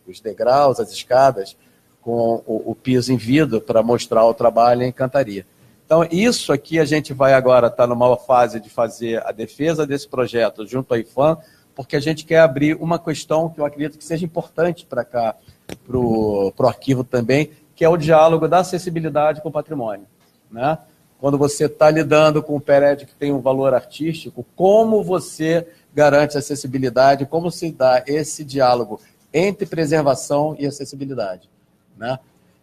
os degraus, as escadas, com o piso em vidro para mostrar o trabalho em cantaria. Então, isso aqui a gente vai agora estar numa fase de fazer a defesa desse projeto junto à IPHAN, porque a gente quer abrir uma questão que eu acredito que seja importante para cá, para o arquivo também, que é o diálogo da acessibilidade com o patrimônio, né? Quando você está lidando com um prédio que tem um valor artístico, como você garante acessibilidade, como se dá esse diálogo entre preservação e acessibilidade, né?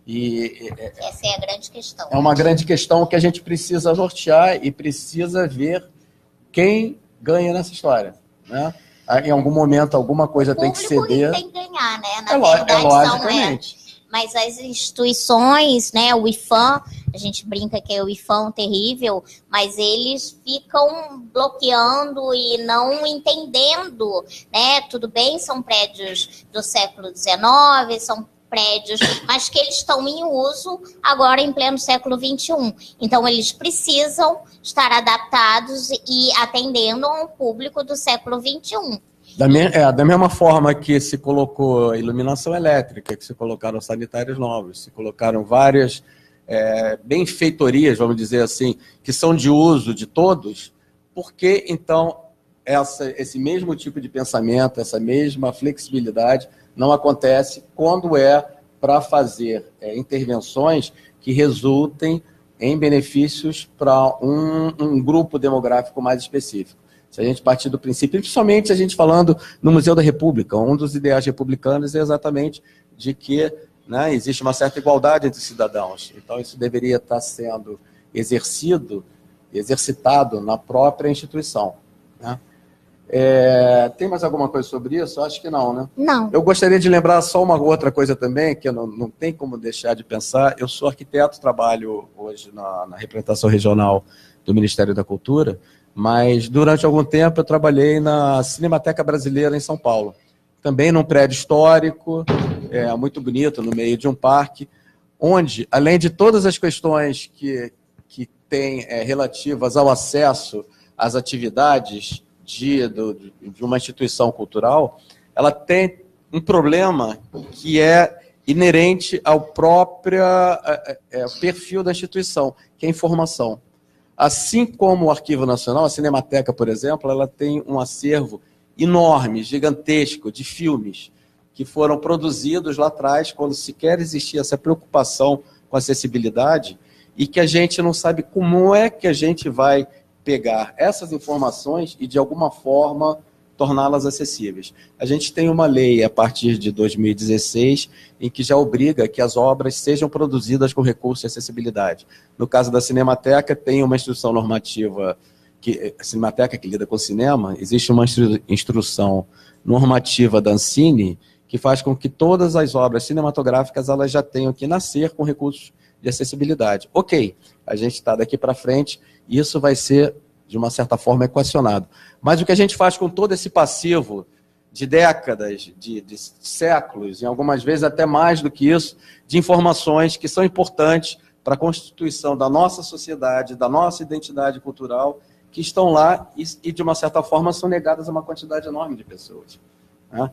E essa é a grande questão. É uma grande questão que a gente precisa nortear e precisa ver quem ganha nessa história, né? Em algum momento, alguma coisa tem que ceder. Tem que ganhar, né? Na verdade, logicamente. Mas as instituições, né, o IPHAN, a gente brinca que é o IPHAN terrível, mas eles ficam bloqueando e não entendendo, né? Tudo bem, são prédios do século XIX, são prédios, mas que eles estão em uso agora em pleno século XXI. Então, eles precisam estar adaptados e atendendo a um público do século XXI. Da mesma forma que se colocou iluminação elétrica, que se colocaram sanitários novos, se colocaram várias benfeitorias, vamos dizer assim, que são de uso de todos, por que, então, esse mesmo tipo de pensamento, essa mesma flexibilidade não acontece quando é para fazer intervenções que resultem em benefícios para um grupo demográfico mais específico? Se a gente partir do princípio, principalmente a gente falando no Museu da República, um dos ideais republicanos é exatamente de que, né, existe uma certa igualdade entre cidadãos. Então, isso deveria estar sendo exercitado na própria instituição, né? Tem mais alguma coisa sobre isso? Acho que não, né? Não. Eu gostaria de lembrar só uma outra coisa também, que não tem como deixar de pensar. Eu sou arquiteto, trabalho hoje na representação regional do Ministério da Cultura, mas durante algum tempo eu trabalhei na Cinemateca Brasileira em São Paulo. Também num prédio histórico, muito bonito, no meio de um parque, onde, além de todas as questões que tem relativas ao acesso às atividades de uma instituição cultural, ela tem um problema que é inerente ao próprio perfil da instituição, que é a informação. Assim como o Arquivo Nacional, a Cinemateca, por exemplo, ela tem um acervo enorme, gigantesco, de filmes que foram produzidos lá atrás, quando sequer existia essa preocupação com acessibilidade, e que a gente não sabe como é que a gente vai pegar essas informações e, de alguma forma, torná-las acessíveis. A gente tem uma lei, a partir de 2016, em que já obriga que as obras sejam produzidas com recurso de acessibilidade. No caso da Cinemateca, tem uma instrução normativa, a Cinemateca que lida com cinema, existe uma instrução normativa da Ancine, que faz com que todas as obras cinematográficas elas já tenham que nascer com recursos de acessibilidade. Ok, a gente está daqui para frente, e isso vai ser, de uma certa forma, equacionado. Mas o que a gente faz com todo esse passivo de décadas, de séculos, e algumas vezes até mais do que isso, de informações que são importantes para a constituição da nossa sociedade, da nossa identidade cultural, que estão lá e de uma certa forma, são negadas a uma quantidade enorme de pessoas, né?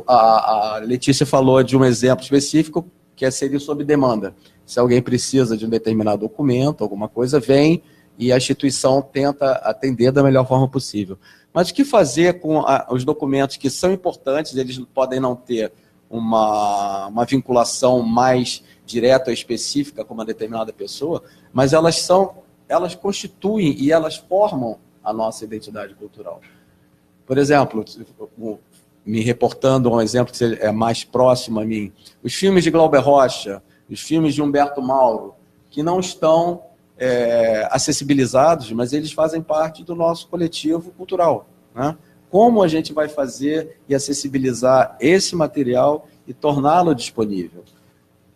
A Letícia falou de um exemplo específico, que seria sob demanda. Se alguém precisa de um determinado documento, alguma coisa, vem e a instituição tenta atender da melhor forma possível. Mas o que fazer com os documentos que são importantes? Eles podem não ter uma vinculação mais direta ou específica com uma determinada pessoa, mas elas constituem e elas formam a nossa identidade cultural. Por exemplo, me reportando a um exemplo que é mais próximo a mim, os filmes de Glauber Rocha, os filmes de Humberto Mauro, que não estão acessibilizados, mas eles fazem parte do nosso coletivo cultural, né? Como a gente vai fazer e acessibilizar esse material e torná-lo disponível?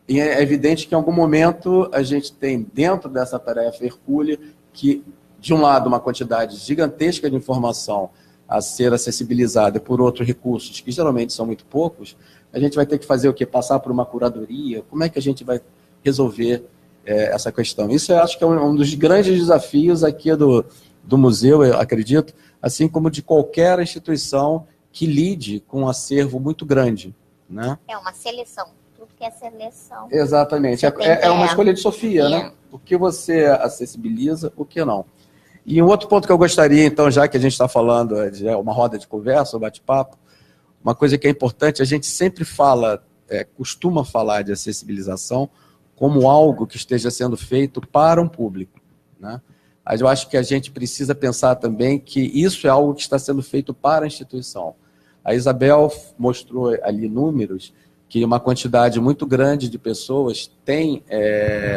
E é evidente que em algum momento a gente tem dentro dessa tarefa hercúlea que, de um lado, uma quantidade gigantesca de informação a ser acessibilizada, e por outros recursos, que geralmente são muito poucos, a gente vai ter que fazer o quê? Passar por uma curadoria? Como é que a gente vai resolver essa questão? Isso eu acho que é um dos grandes desafios aqui do museu, eu acredito, assim como de qualquer instituição que lide com um acervo muito grande, né? É uma seleção. tudo que é seleção. Exatamente. É uma escolha de Sofia, né? O que você acessibiliza, o que não. E um outro ponto que eu gostaria, então, já que a gente está falando de uma roda de conversa, um bate-papo, uma coisa que é importante, a gente sempre fala, costuma falar de acessibilização como algo que esteja sendo feito para um público, né? Mas eu acho que a gente precisa pensar também que isso é algo que está sendo feito para a instituição. A Isabel mostrou ali números que uma quantidade muito grande de pessoas tem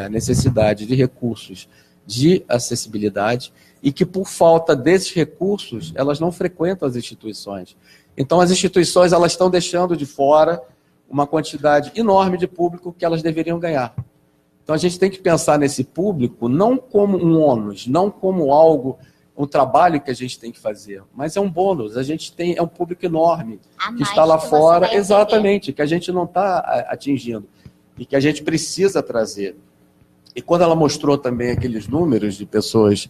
necessidade de recursos de acessibilidade e que, por falta desses recursos, elas não frequentam as instituições. Então, as instituições elas estão deixando de fora uma quantidade enorme de público que elas deveriam ganhar. Então, a gente tem que pensar nesse público não como um ônus, não como algo, um trabalho que a gente tem que fazer, mas é um bônus. A gente é um público enorme que está lá fora, exatamente, que a gente não está atingindo e que a gente precisa trazer. E quando ela mostrou também aqueles números de pessoas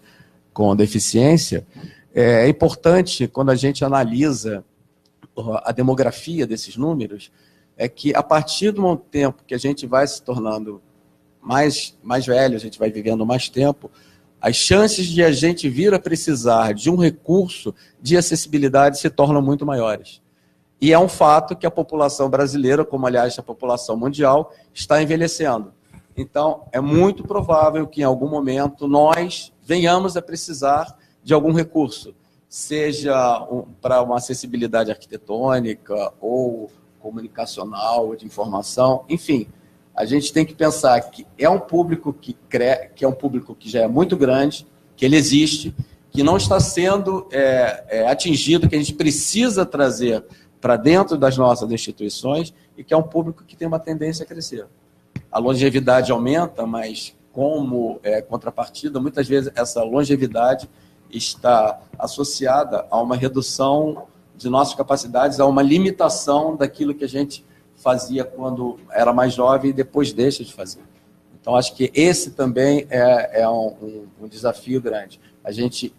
com deficiência, é importante, quando a gente analisa a demografia desses números, é que a partir do tempo que a gente vai se tornando mais velho, a gente vai vivendo mais tempo, as chances de a gente vir a precisar de um recurso de acessibilidade se tornam muito maiores. E é um fato que a população brasileira, como aliás a população mundial, está envelhecendo. Então, é muito provável que em algum momento nós venhamos a precisar de algum recurso, seja para uma acessibilidade arquitetônica ou comunicacional, ou de informação, enfim. A gente tem que pensar que é um público que é um público que já é muito grande, que ele existe, que não está sendo atingido, que a gente precisa trazer para dentro das nossas instituições e que é um público que tem uma tendência a crescer. A longevidade aumenta, mas como contrapartida, muitas vezes essa longevidade está associada a uma redução de nossas capacidades, a uma limitação daquilo que a gente fazia quando era mais jovem e depois deixa de fazer. Então, acho que esse também é um desafio grande. A gente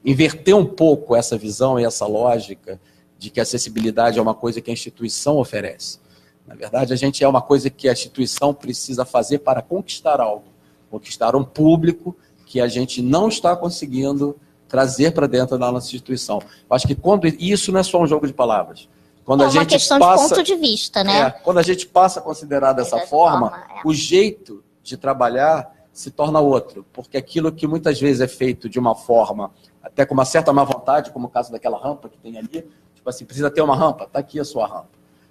inverter um pouco essa visão e essa lógica de que a acessibilidade é uma coisa que a instituição oferece. Na verdade, a gente é uma coisa que a instituição precisa fazer para conquistar algo, conquistar um público que a gente não está conseguindo trazer para dentro da nossa instituição. Eu acho que isso não é só um jogo de palavras. Quando a gente uma questão de ponto de vista, né? Quando a gente passa a considerar dessa forma, o jeito de trabalhar se torna outro, porque aquilo que muitas vezes é feito de uma forma, até com uma certa má vontade, como o caso daquela rampa que tem ali, tipo assim, precisa ter uma rampa, está aqui a sua rampa.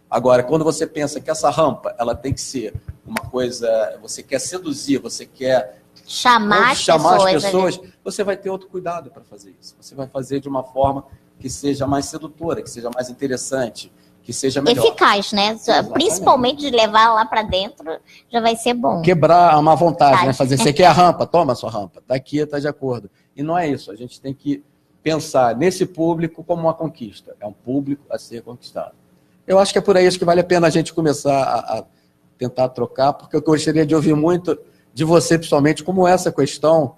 Agora, quando você pensa que essa rampa, ela tem que ser uma coisa, você quer seduzir, você quer chamar as pessoas, você vai ter outro cuidado para fazer isso. Você vai fazer de uma forma que seja mais sedutora, que seja mais interessante, que seja melhor. Eficaz, né? Exatamente. Principalmente de levar lá para dentro, já vai ser bom. Quebrar a má vontade, né? Fazer, você quer a rampa? Toma a sua rampa. Tá aqui, tá de acordo. E não é isso. A gente tem que pensar nesse público como uma conquista. É um público a ser conquistado. Eu acho que é por aí que vale a pena a gente começar a tentar trocar, porque eu gostaria de ouvir muito de você, principalmente, como essa questão,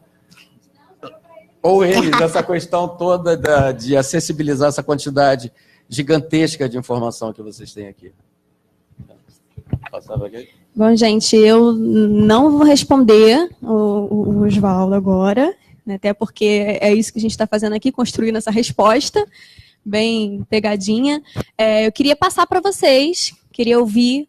ou eles, essa questão toda de acessibilizar essa quantidade gigantesca de informação que vocês têm aqui. Passava aqui. Bom, gente, eu não vou responder o Osvaldo agora, né, até porque é isso que a gente está fazendo aqui, construindo essa resposta, bem pegadinha. Eu queria passar para vocês, queria ouvir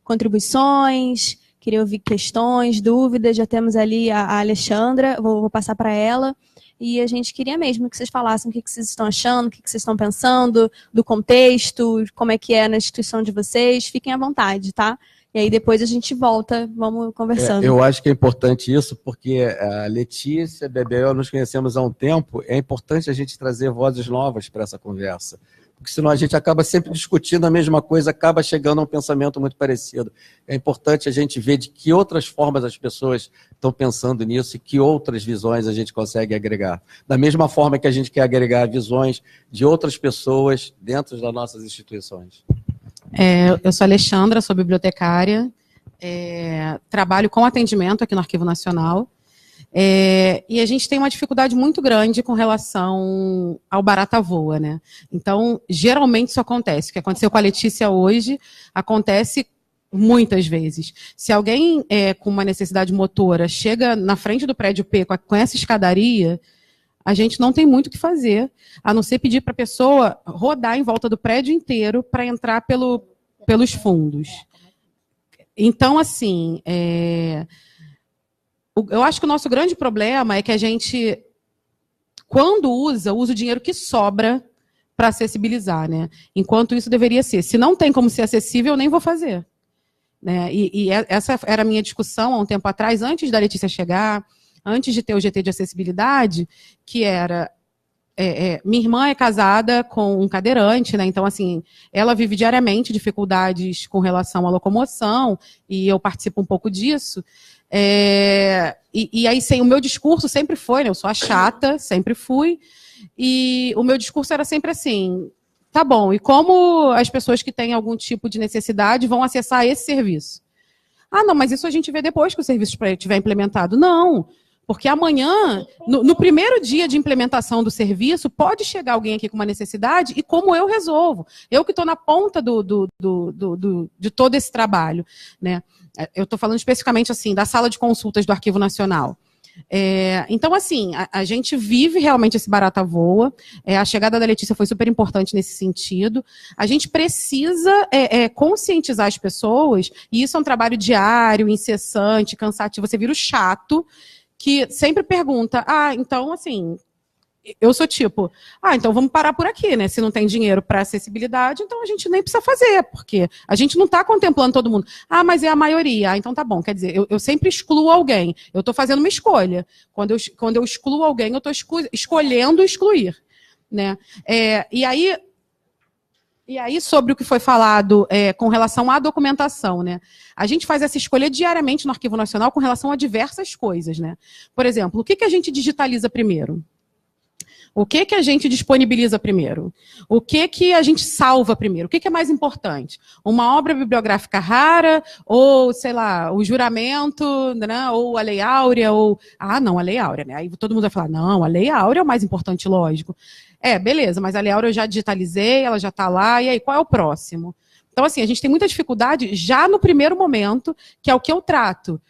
contribuições, queria ouvir questões, dúvidas, já temos ali a Alexandra, vou passar para ela, e a gente queria mesmo que vocês falassem o que vocês estão achando, o que vocês estão pensando, do contexto, como é que é na instituição de vocês, fiquem à vontade, tá? E aí depois a gente volta, vamos conversando. Eu acho que é importante isso, porque a Letícia, a Bebel, nós nos conhecemos há um tempo, é importante a gente trazer vozes novas para essa conversa. Porque senão a gente acaba sempre discutindo a mesma coisa, acaba chegando a um pensamento muito parecido. É importante a gente ver de que outras formas as pessoas estão pensando nisso e que outras visões a gente consegue agregar. Da mesma forma que a gente quer agregar visões de outras pessoas dentro das nossas instituições. Eu sou Alexandra, sou bibliotecária, trabalho com atendimento aqui no Arquivo Nacional. E a gente tem uma dificuldade muito grande com relação ao barata voa, né? Então, geralmente isso acontece. O que aconteceu com a Letícia hoje acontece muitas vezes. Se alguém com uma necessidade motora chega na frente do prédio P com essa escadaria, a gente não tem muito o que fazer, a não ser pedir para a pessoa rodar em volta do prédio inteiro para entrar pelos fundos. Então, assim, eu acho que o nosso grande problema é que a gente, quando usa o dinheiro que sobra para acessibilizar, né? Enquanto isso deveria ser. Se não tem como ser acessível, eu nem vou fazer. Né? E essa era a minha discussão há um tempo atrás, antes da Letícia chegar, antes de ter o GT de acessibilidade, que era... minha irmã é casada com um cadeirante, né? Então, assim, ela vive diariamente dificuldades com relação à locomoção, e eu participo um pouco disso. E aí, o meu discurso sempre foi, né? Eu sou a chata, sempre fui, e o meu discurso era sempre assim, tá bom, e como as pessoas que têm algum tipo de necessidade vão acessar esse serviço? Ah, não, mas isso a gente vê depois que o serviço estiver implementado. Não, porque amanhã, no primeiro dia de implementação do serviço, pode chegar alguém aqui com uma necessidade e como eu resolvo? Eu que estou na ponta de todo esse trabalho. Né? Eu estou falando especificamente assim, da sala de consultas do Arquivo Nacional. Então, assim, a gente vive realmente esse barata voa. A chegada da Letícia foi super importante nesse sentido. A gente precisa conscientizar as pessoas, e isso é um trabalho diário, incessante, cansativo. Você vira o chato, que sempre pergunta, então, assim, eu sou tipo, então vamos parar por aqui, né? Se não tem dinheiro para acessibilidade, então a gente nem precisa fazer, porque a gente não está contemplando todo mundo. Mas é a maioria. Então tá bom. Quer dizer, eu sempre excluo alguém. Eu estou fazendo uma escolha. Quando eu excluo alguém, eu estou escolhendo excluir. Né? E aí, sobre o que foi falado com relação à documentação, né? A gente faz essa escolha diariamente no Arquivo Nacional com relação a diversas coisas, né? Por exemplo, o que a gente digitaliza primeiro? O que a gente disponibiliza primeiro? O que a gente salva primeiro? O que é mais importante? Uma obra bibliográfica rara ou, sei lá, o juramento, né? Ou a Lei Áurea, ou... não, a Lei Áurea, né? Aí todo mundo vai falar, não, a Lei Áurea é o mais importante, lógico. Beleza, mas a Lei Áurea eu já digitalizei, ela já está lá, e aí, qual é o próximo? Então, assim, a gente tem muita dificuldade já no primeiro momento, que é o que eu trato.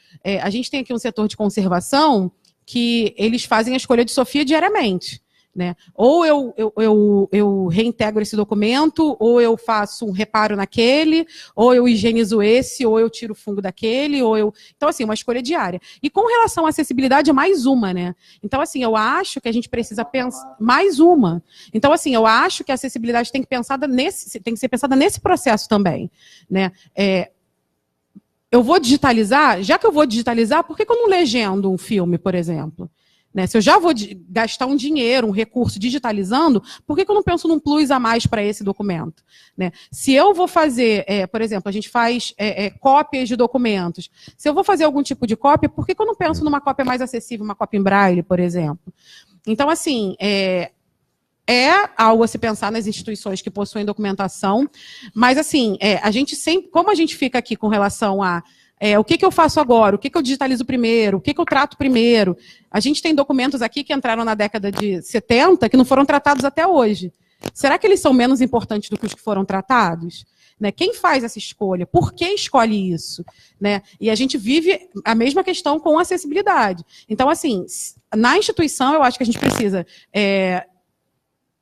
A gente tem aqui um setor de conservação que eles fazem a escolha de Sofia diariamente. Né? Ou eu reintegro esse documento, ou eu faço um reparo naquele, ou eu higienizo esse, ou eu tiro o fungo daquele, Então, assim, uma escolha diária. E com relação à acessibilidade, é mais uma, né? Então, assim, eu acho que a gente precisa pensar... Mais uma. Então, assim, eu acho que a acessibilidade tem que ser pensada nesse processo também. Né? Eu vou digitalizar, já que eu vou digitalizar, por que eu não legendo um filme, por exemplo? Né? Se eu já vou gastar um dinheiro, um recurso digitalizando, por que eu não penso num plus a mais para esse documento? Né? Se eu vou fazer, por exemplo, a gente faz cópias de documentos. Se eu vou fazer algum tipo de cópia, por que eu não penso numa cópia mais acessível, uma cópia em braille, por exemplo? Então, assim, é algo a se pensar nas instituições que possuem documentação, mas, assim, a gente sempre, como a gente fica aqui com relação a o que eu faço agora? O que eu digitalizo primeiro? O que eu trato primeiro? A gente tem documentos aqui que entraram na década de 70 que não foram tratados até hoje. Será que eles são menos importantes do que os que foram tratados? Né? Quem faz essa escolha? Por que escolhe isso? Né? E a gente vive a mesma questão com acessibilidade. Então, assim, na instituição, eu acho que a gente precisa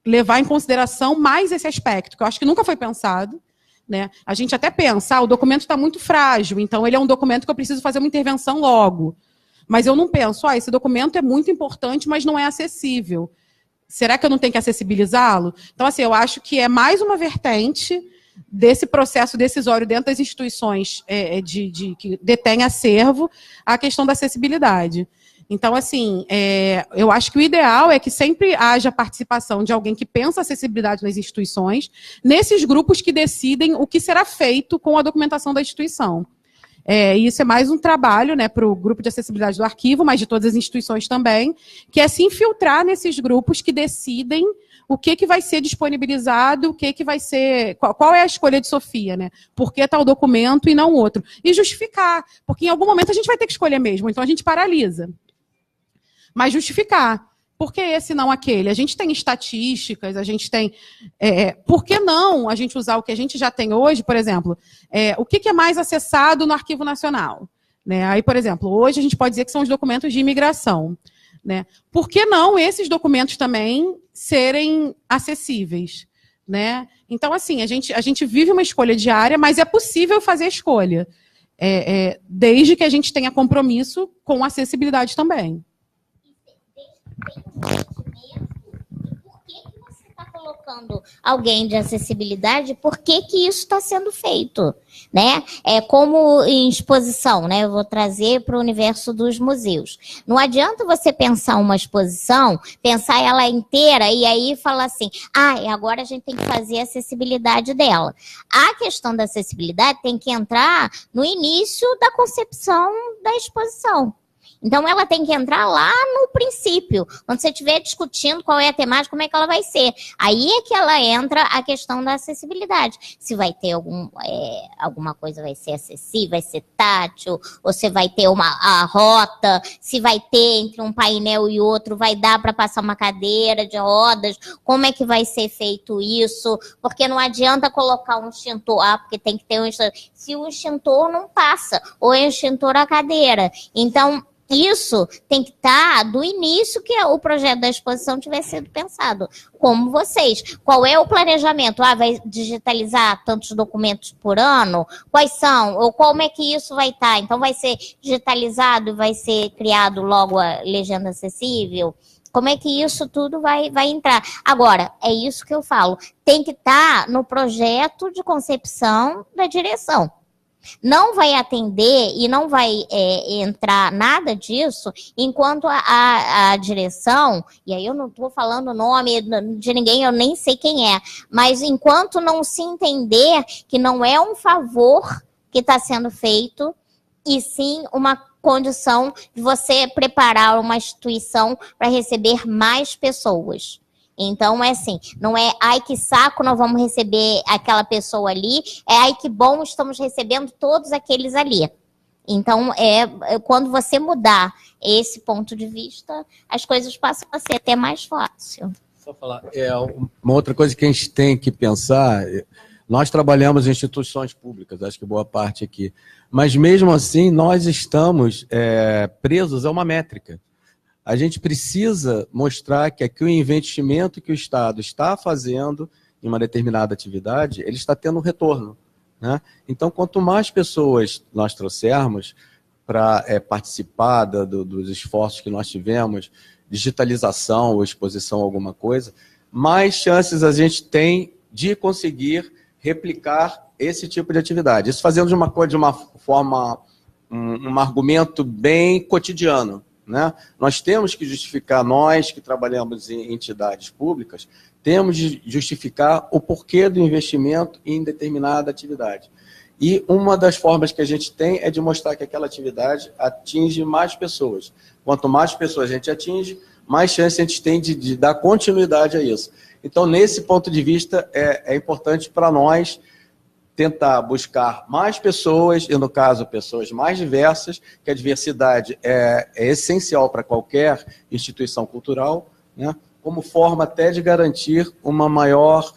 levar em consideração mais esse aspecto, que eu acho que nunca foi pensado. Né? A gente até pensa, o documento está muito frágil, então ele é um documento que eu preciso fazer uma intervenção logo. Mas eu não penso, esse documento é muito importante, mas não é acessível. Será que eu não tenho que acessibilizá-lo? Então, assim, eu acho que é mais uma vertente desse processo decisório dentro das instituições que detêm acervo, a questão da acessibilidade. Então, assim, eu acho que o ideal é que sempre haja participação de alguém que pensa acessibilidade nas instituições, nesses grupos que decidem o que será feito com a documentação da instituição. E isso é mais um trabalho, né, para o grupo de acessibilidade do arquivo, mas de todas as instituições também, que é se infiltrar nesses grupos que decidem o que vai ser disponibilizado, o que vai ser... Qual é a escolha de Sofia, né? Por que tal documento e não outro? E justificar, porque em algum momento a gente vai ter que escolher mesmo, então a gente paralisa. mas justificar. Por que esse não aquele? A gente tem estatísticas, a gente tem... por que não a gente usar o que a gente já tem hoje, por exemplo, o que é mais acessado no Arquivo Nacional? Né? Aí, por exemplo, hoje a gente pode dizer que são os documentos de imigração. Né? Por que não esses documentos também serem acessíveis? Né? Então, assim, a gente vive uma escolha diária, mas é possível fazer a escolha, desde que a gente tenha compromisso com a acessibilidade também. Por que você está colocando alguém de acessibilidade? Por que isso está sendo feito? Né? Como em exposição, né? Eu vou trazer para o universo dos museus. Não adianta você pensar uma exposição, pensar ela inteira e aí falar assim, agora a gente tem que fazer a acessibilidade dela. A questão da acessibilidade tem que entrar no início da concepção da exposição. Então, ela tem que entrar lá no princípio, quando você estiver discutindo qual é a temática, como é que ela vai ser. Aí é que ela entra a questão da acessibilidade. Se vai ter alguma coisa vai ser acessível, vai ser tátil, ou se vai ter a rota, se vai ter entre um painel e outro, vai dar para passar uma cadeira de rodas, como é que vai ser feito isso, porque não adianta colocar um extintor, porque tem que ter um extintor. Se o extintor não passa, ou é o extintor a cadeira. Então, isso tem que estar do início que o projeto da exposição tiver sido pensado. Como vocês. Qual é o planejamento? Vai digitalizar tantos documentos por ano? Quais são? Ou como é que isso vai estar? Então, vai ser digitalizado e vai ser criado logo a legenda acessível? Como é que isso tudo vai entrar? Agora, é isso que eu falo. Tem que estar no projeto de concepção da direção. Não vai atender e não vai entrar nada disso enquanto a direção, e aí eu não estou falando o nome de ninguém, eu nem sei quem é, mas enquanto não se entender que não é um favor que está sendo feito, e sim uma condição de você preparar uma instituição para receber mais pessoas. Então, assim, não é, ai, que saco, nós vamos receber aquela pessoa ali, ai, que bom, estamos recebendo todos aqueles ali. Então, quando você mudar esse ponto de vista, as coisas passam a ser até mais fácil. Só falar, uma outra coisa que a gente tem que pensar, nós trabalhamos em instituições públicas, acho que boa parte aqui, mas mesmo assim nós estamos presos a uma métrica. A gente precisa mostrar que aqui o investimento que o Estado está fazendo em uma determinada atividade, ele está tendo um retorno. Né? Então, quanto mais pessoas nós trouxermos para participar dos esforços que nós tivemos, digitalização ou exposição a alguma coisa, mais chances a gente tem de conseguir replicar esse tipo de atividade. Isso fazendo de uma forma, um argumento bem cotidiano. Né? Nós temos que justificar, nós que trabalhamos em entidades públicas, temos de justificar o porquê do investimento em determinada atividade. E uma das formas que a gente tem é de mostrar que aquela atividade atinge mais pessoas. Quanto mais pessoas a gente atinge, mais chance a gente tem de dar continuidade a isso. Então, nesse ponto de vista, é importante para nós tentar buscar mais pessoas, e no caso, pessoas mais diversas, que a diversidade é essencial para qualquer instituição cultural, né, como forma até de garantir uma maior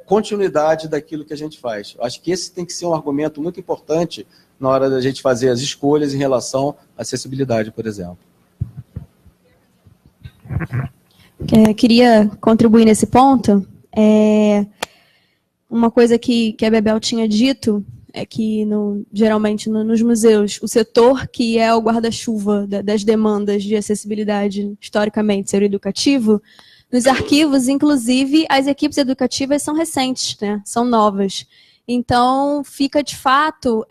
continuidade daquilo que a gente faz. Acho que esse tem que ser um argumento muito importante na hora da gente fazer as escolhas em relação à acessibilidade, por exemplo. Queria contribuir nesse ponto. Uma coisa que a Bebel tinha dito é que, geralmente, nos museus, o setor que é o guarda-chuva das demandas de acessibilidade, historicamente, ser educativo, nos arquivos, inclusive, as equipes educativas são recentes, né? São novas. Então, fica, de fato,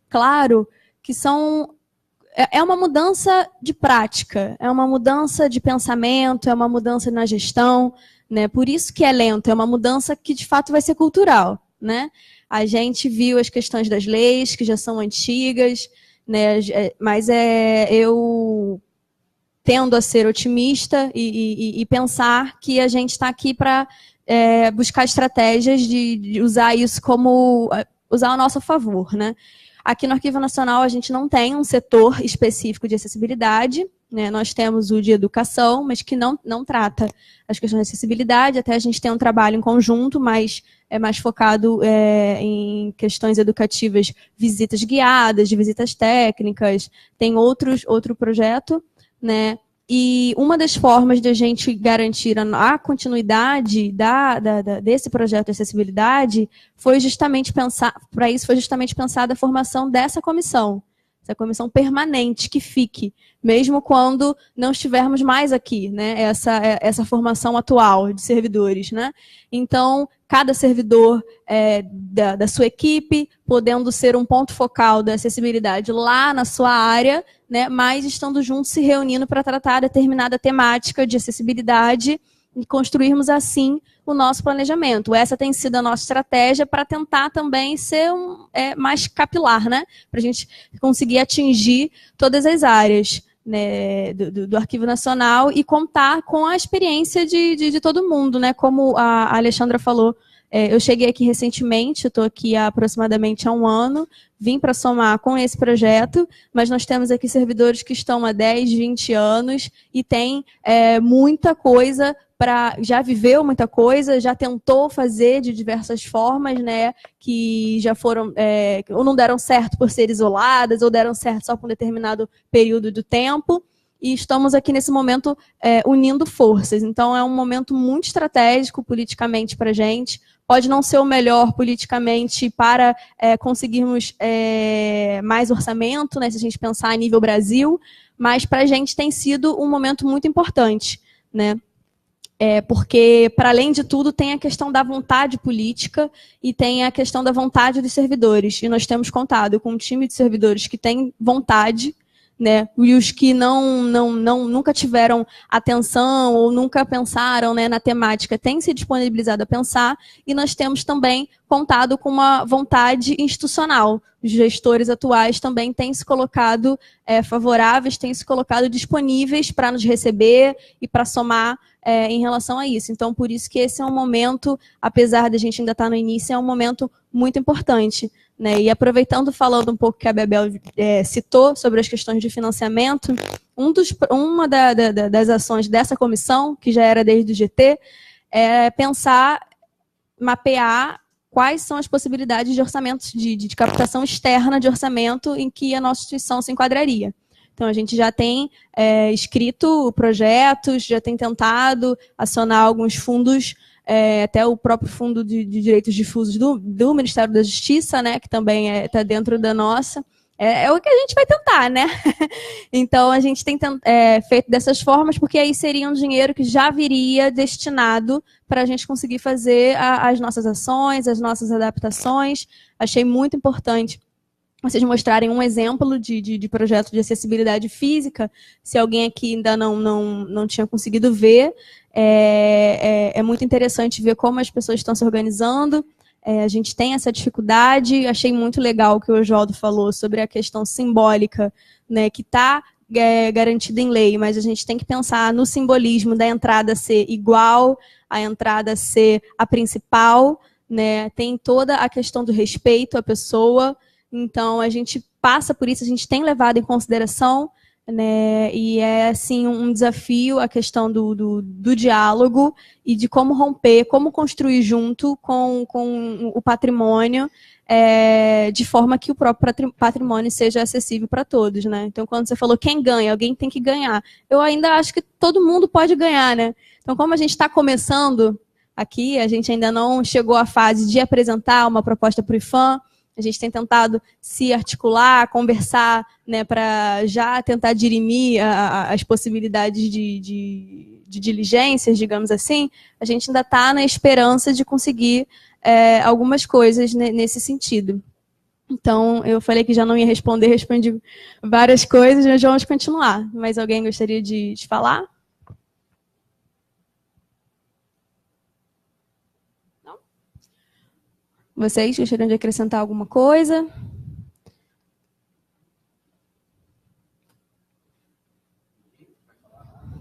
claro que é uma mudança de prática, é uma mudança de pensamento, é uma mudança na gestão, né? Por isso que é lento, é uma mudança que, de fato, vai ser cultural. Né? A gente viu as questões das leis, que já são antigas, né? Mas eu tendo a ser otimista e pensar que a gente está aqui para buscar estratégias de usar isso usar ao nosso favor. Né? Aqui no Arquivo Nacional a gente não tem um setor específico de acessibilidade, né? Nós temos o de educação, mas que não trata as questões de acessibilidade. Até a gente tem um trabalho em conjunto, mas é mais focado em questões educativas, visitas guiadas, de visitas técnicas. Tem outro projeto, né? E uma das formas de a gente garantir a continuidade desse projeto de acessibilidade foi justamente pensada a formação dessa comissão permanente que fique, mesmo quando não estivermos mais aqui, né? Essa formação atual de servidores, né? Então, cada servidor da sua equipe, podendo ser um ponto focal da acessibilidade lá na sua área, né? Mas estando juntos, se reunindo para tratar determinada temática de acessibilidade e construirmos assim o nosso planejamento. Essa tem sido a nossa estratégia para tentar também ser mais capilar, né? Para a gente conseguir atingir todas as áreas, né, do Arquivo Nacional e contar com a experiência de todo mundo, né? Como a Alexandra falou, eu cheguei aqui recentemente, estou aqui há aproximadamente há um ano, vim para somar com esse projeto, mas nós temos aqui servidores que estão há 10, 20 anos e tem muita coisa já viveu muita coisa, já tentou fazer de diversas formas, né, que já foram, ou não deram certo por ser isoladas, ou deram certo só por um determinado período do tempo, e estamos aqui nesse momento unindo forças. Então é um momento muito estratégico politicamente para a gente, pode não ser o melhor politicamente para conseguirmos mais orçamento, né, se a gente pensar a nível Brasil, mas para a gente tem sido um momento muito importante, né? Porque, para além de tudo, tem a questão da vontade política e tem a questão da vontade dos servidores. E nós temos contado com um time de servidores que tem vontade, né, e os que nunca tiveram atenção ou nunca pensaram, né, na temática têm se disponibilizado a pensar, e nós temos também contado com uma vontade institucional. Os gestores atuais também têm se colocado favoráveis, têm se colocado disponíveis para nos receber e para somar em relação a isso. Então, por isso que esse é um momento, apesar de a gente ainda estar no início, é um momento muito importante, né? E aproveitando, falando um pouco que a Bebel citou sobre as questões de financiamento, uma das ações dessa comissão, que já era desde o GT, é pensar, mapear quais são as possibilidades de orçamentos, de captação externa de orçamento em que a nossa instituição se enquadraria. Então, a gente já tem escrito projetos, já tem tentado acionar alguns fundos, até o próprio Fundo de Direitos Difusos do Ministério da Justiça, né, que também está dentro da nossa. É o que a gente vai tentar, né? Então, a gente tem feito dessas formas, porque aí seria um dinheiro que já viria destinado para a gente conseguir fazer as nossas ações, as nossas adaptações. Achei muito importante vocês mostrarem um exemplo de projeto de acessibilidade física, se alguém aqui ainda não tinha conseguido ver. É muito interessante ver como as pessoas estão se organizando. A gente tem essa dificuldade. Achei muito legal o que o Oswaldo falou sobre a questão simbólica, né, que está garantida em lei, mas a gente tem que pensar no simbolismo da entrada ser igual, a entrada ser a principal, né, tem toda a questão do respeito à pessoa. Então, a gente passa por isso, a gente tem levado em consideração, né, e é assim, um desafio a questão do diálogo e de como romper, como construir junto com o patrimônio, de forma que o próprio patrimônio seja acessível para todos, né? Então, quando você falou quem ganha, alguém tem que ganhar. Eu ainda acho que todo mundo pode ganhar, né? Então, como a gente está começando aqui, a gente ainda não chegou à fase de apresentar uma proposta para o IFAM. A gente tem tentado se articular, conversar, né, para já tentar dirimir as possibilidades de diligências, digamos assim. A gente ainda está na esperança de conseguir algumas coisas nesse sentido. Então, eu falei que já não ia responder, respondi várias coisas, mas vamos continuar. Mais alguém gostaria de falar? Vocês gostariam de acrescentar alguma coisa?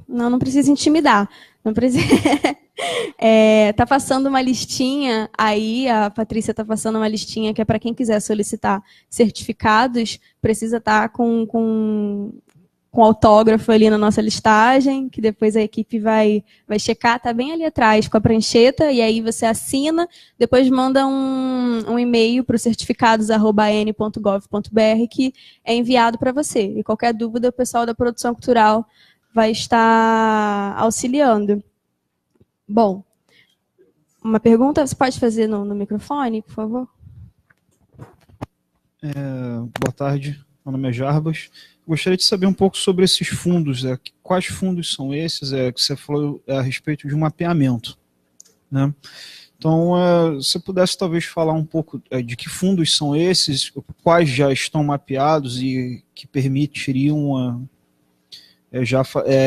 Não precisa intimidar. Não precisa. Tá passando uma listinha aí, a Patrícia está passando uma listinha que é para quem quiser solicitar certificados, precisa estar com com autógrafo ali na nossa listagem, que depois a equipe vai checar, está bem ali atrás com a prancheta, e aí você assina, depois manda um e-mail para o certificados@an.gov.br que é enviado para você. E qualquer dúvida, o pessoal da produção cultural vai estar auxiliando. Bom, uma pergunta você pode fazer no microfone, por favor? Boa tarde, meu nome é Jarbas. Gostaria de saber um pouco sobre esses fundos. Quais fundos são esses? Que você falou a respeito de um mapeamento, né? Então, se pudesse talvez falar um pouco de que fundos são esses, quais já estão mapeados e que permitiriam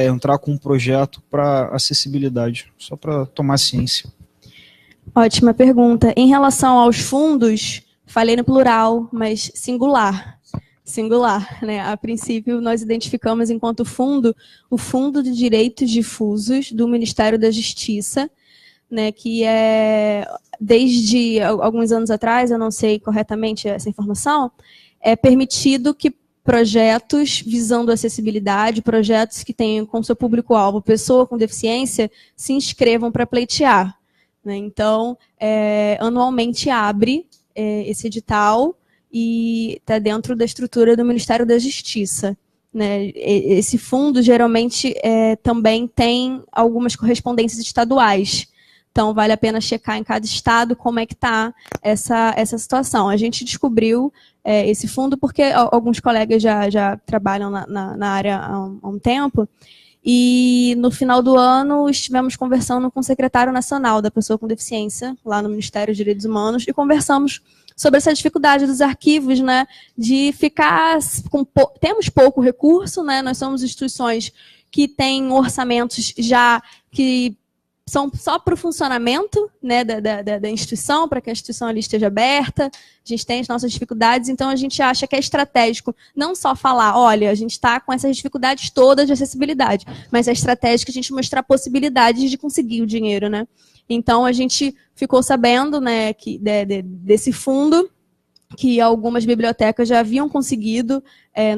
entrar com um projeto para acessibilidade, só para tomar ciência. Ótima pergunta. Em relação aos fundos, falei no plural, mas singular. Singular, né? A princípio, nós identificamos enquanto fundo o Fundo de Direitos Difusos do Ministério da Justiça, né, que é, desde alguns anos atrás, eu não sei corretamente essa informação, é permitido que projetos visando acessibilidade, projetos que tenham como seu público-alvo pessoa com deficiência, se inscrevam para pleitear, né? Então, anualmente abre esse edital e está dentro da estrutura do Ministério da Justiça, né? Esse fundo, geralmente, também tem algumas correspondências estaduais. Então, vale a pena checar em cada estado como é que está essa situação. A gente descobriu esse fundo porque alguns colegas já trabalham na área há um tempo, e no final do ano estivemos conversando com o secretário nacional da pessoa com deficiência, lá no Ministério dos Direitos Humanos, e conversamos sobre essa dificuldade dos arquivos, né, de ficar com temos pouco recurso, né, nós somos instituições que têm orçamentos já que são só para o funcionamento, né, da instituição, para que a instituição ali esteja aberta, a gente tem as nossas dificuldades, então a gente acha que é estratégico não só falar, olha, a gente está com essas dificuldades todas de acessibilidade, mas é estratégico a gente mostrar possibilidades de conseguir o dinheiro, né? Então, a gente ficou sabendo, né, desse fundo, que algumas bibliotecas já haviam conseguido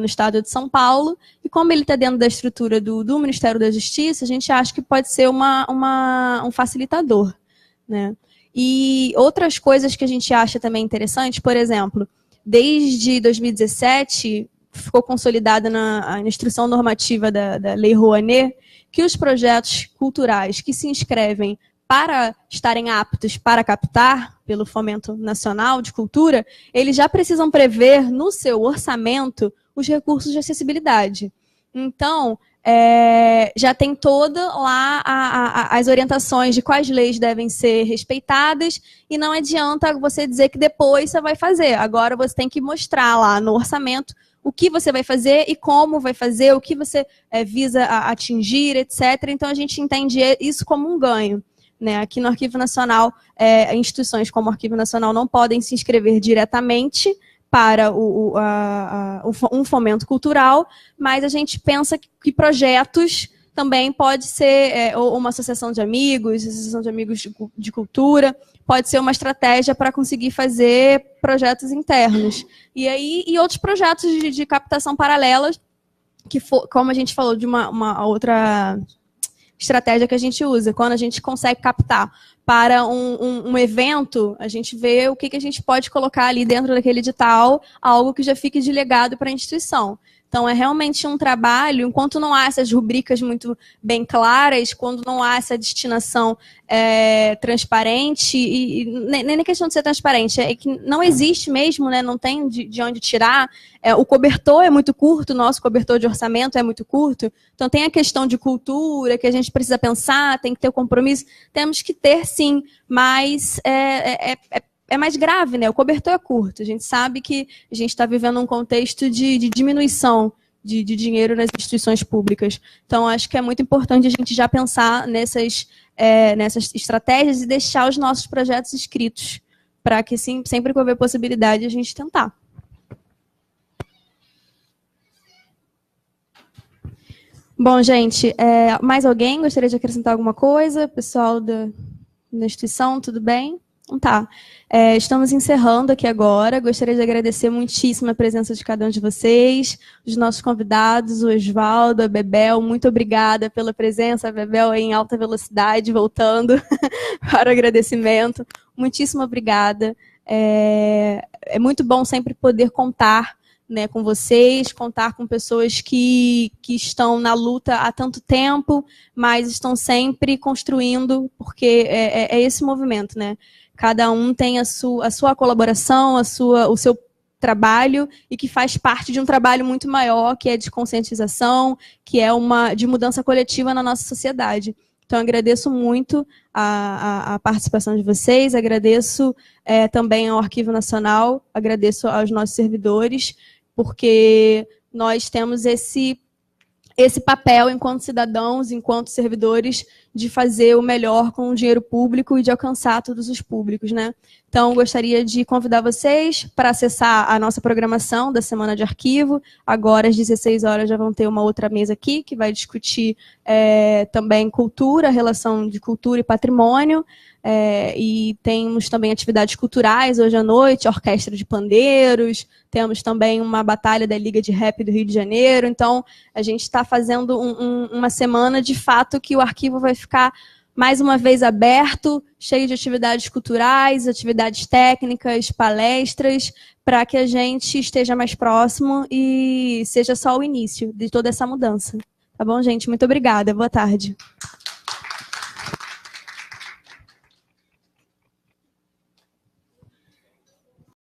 no estado de São Paulo, e como ele está dentro da estrutura do Ministério da Justiça, a gente acha que pode ser um facilitador, né? E outras coisas que a gente acha também interessante, por exemplo, desde 2017, ficou consolidada na instrução normativa da Lei Rouanet, que os projetos culturais que se inscrevem para estarem aptos para captar pelo Fomento Nacional de Cultura, eles já precisam prever no seu orçamento os recursos de acessibilidade. Então, já tem toda lá as orientações de quais leis devem ser respeitadas, e não adianta você dizer que depois você vai fazer. Agora você tem que mostrar lá no orçamento o que você vai fazer e como vai fazer, o que você visa atingir, etc. Então, a gente entende isso como um ganho, né? Aqui no Arquivo Nacional, instituições como o Arquivo Nacional não podem se inscrever diretamente para um fomento cultural, mas a gente pensa que projetos também pode ser uma associação de amigos de cultura, pode ser uma estratégia para conseguir fazer projetos internos. E outros projetos de captação paralelas, que como a gente falou de uma outra estratégia que a gente usa. Quando a gente consegue captar para um evento, a gente vê o que a gente pode colocar ali dentro daquele edital, algo que já fique de legado para a instituição. Então, é realmente um trabalho, enquanto não há essas rubricas muito bem claras, quando não há essa destinação transparente, e nem na questão de ser transparente, é que não existe mesmo, né, não tem de onde tirar, o cobertor é muito curto, o nosso cobertor de orçamento é muito curto, então tem a questão de cultura, que a gente precisa pensar, tem que ter o compromisso, temos que ter sim, mas é mais grave, né? O cobertor é curto. A gente sabe que a gente está vivendo um contexto de diminuição de dinheiro nas instituições públicas. Então, acho que é muito importante a gente já pensar nessas estratégias e deixar os nossos projetos escritos, para que sempre que houver possibilidade, a gente tentar. Bom, gente, mais alguém gostaria de acrescentar alguma coisa? Pessoal da instituição, tudo bem? Então tá. Estamos encerrando aqui agora. Gostaria de agradecer muitíssimo a presença de cada um de vocês, os nossos convidados, o Osvaldo, a Bebel. Muito obrigada pela presença. A Bebel em alta velocidade, voltando para o agradecimento. Muitíssimo obrigada. É muito bom sempre poder contar, né, com vocês, contar com pessoas que estão na luta há tanto tempo, mas estão sempre construindo, porque é esse movimento, né? Cada um tem a sua colaboração, o seu trabalho, e que faz parte de um trabalho muito maior, que é de conscientização, que é de mudança coletiva na nossa sociedade. Então, agradeço muito a participação de vocês, agradeço também ao Arquivo Nacional, agradeço aos nossos servidores, porque nós temos esse papel enquanto cidadãos, enquanto servidores, de fazer o melhor com o dinheiro público e de alcançar todos os públicos, né? Então, gostaria de convidar vocês para acessar a nossa programação da Semana de Arquivo. Agora, às 16 horas, já vão ter uma outra mesa aqui, que vai discutir também cultura, relação de cultura e patrimônio. E temos também atividades culturais hoje à noite, orquestra de pandeiros, temos também uma batalha da Liga de Rap do Rio de Janeiro. Então, a gente está fazendo uma semana, de fato, que o arquivo vai ficar mais uma vez aberto, cheio de atividades culturais, atividades técnicas, palestras, para que a gente esteja mais próximo e seja só o início de toda essa mudança. Tá bom, gente? Muito obrigada. Boa tarde.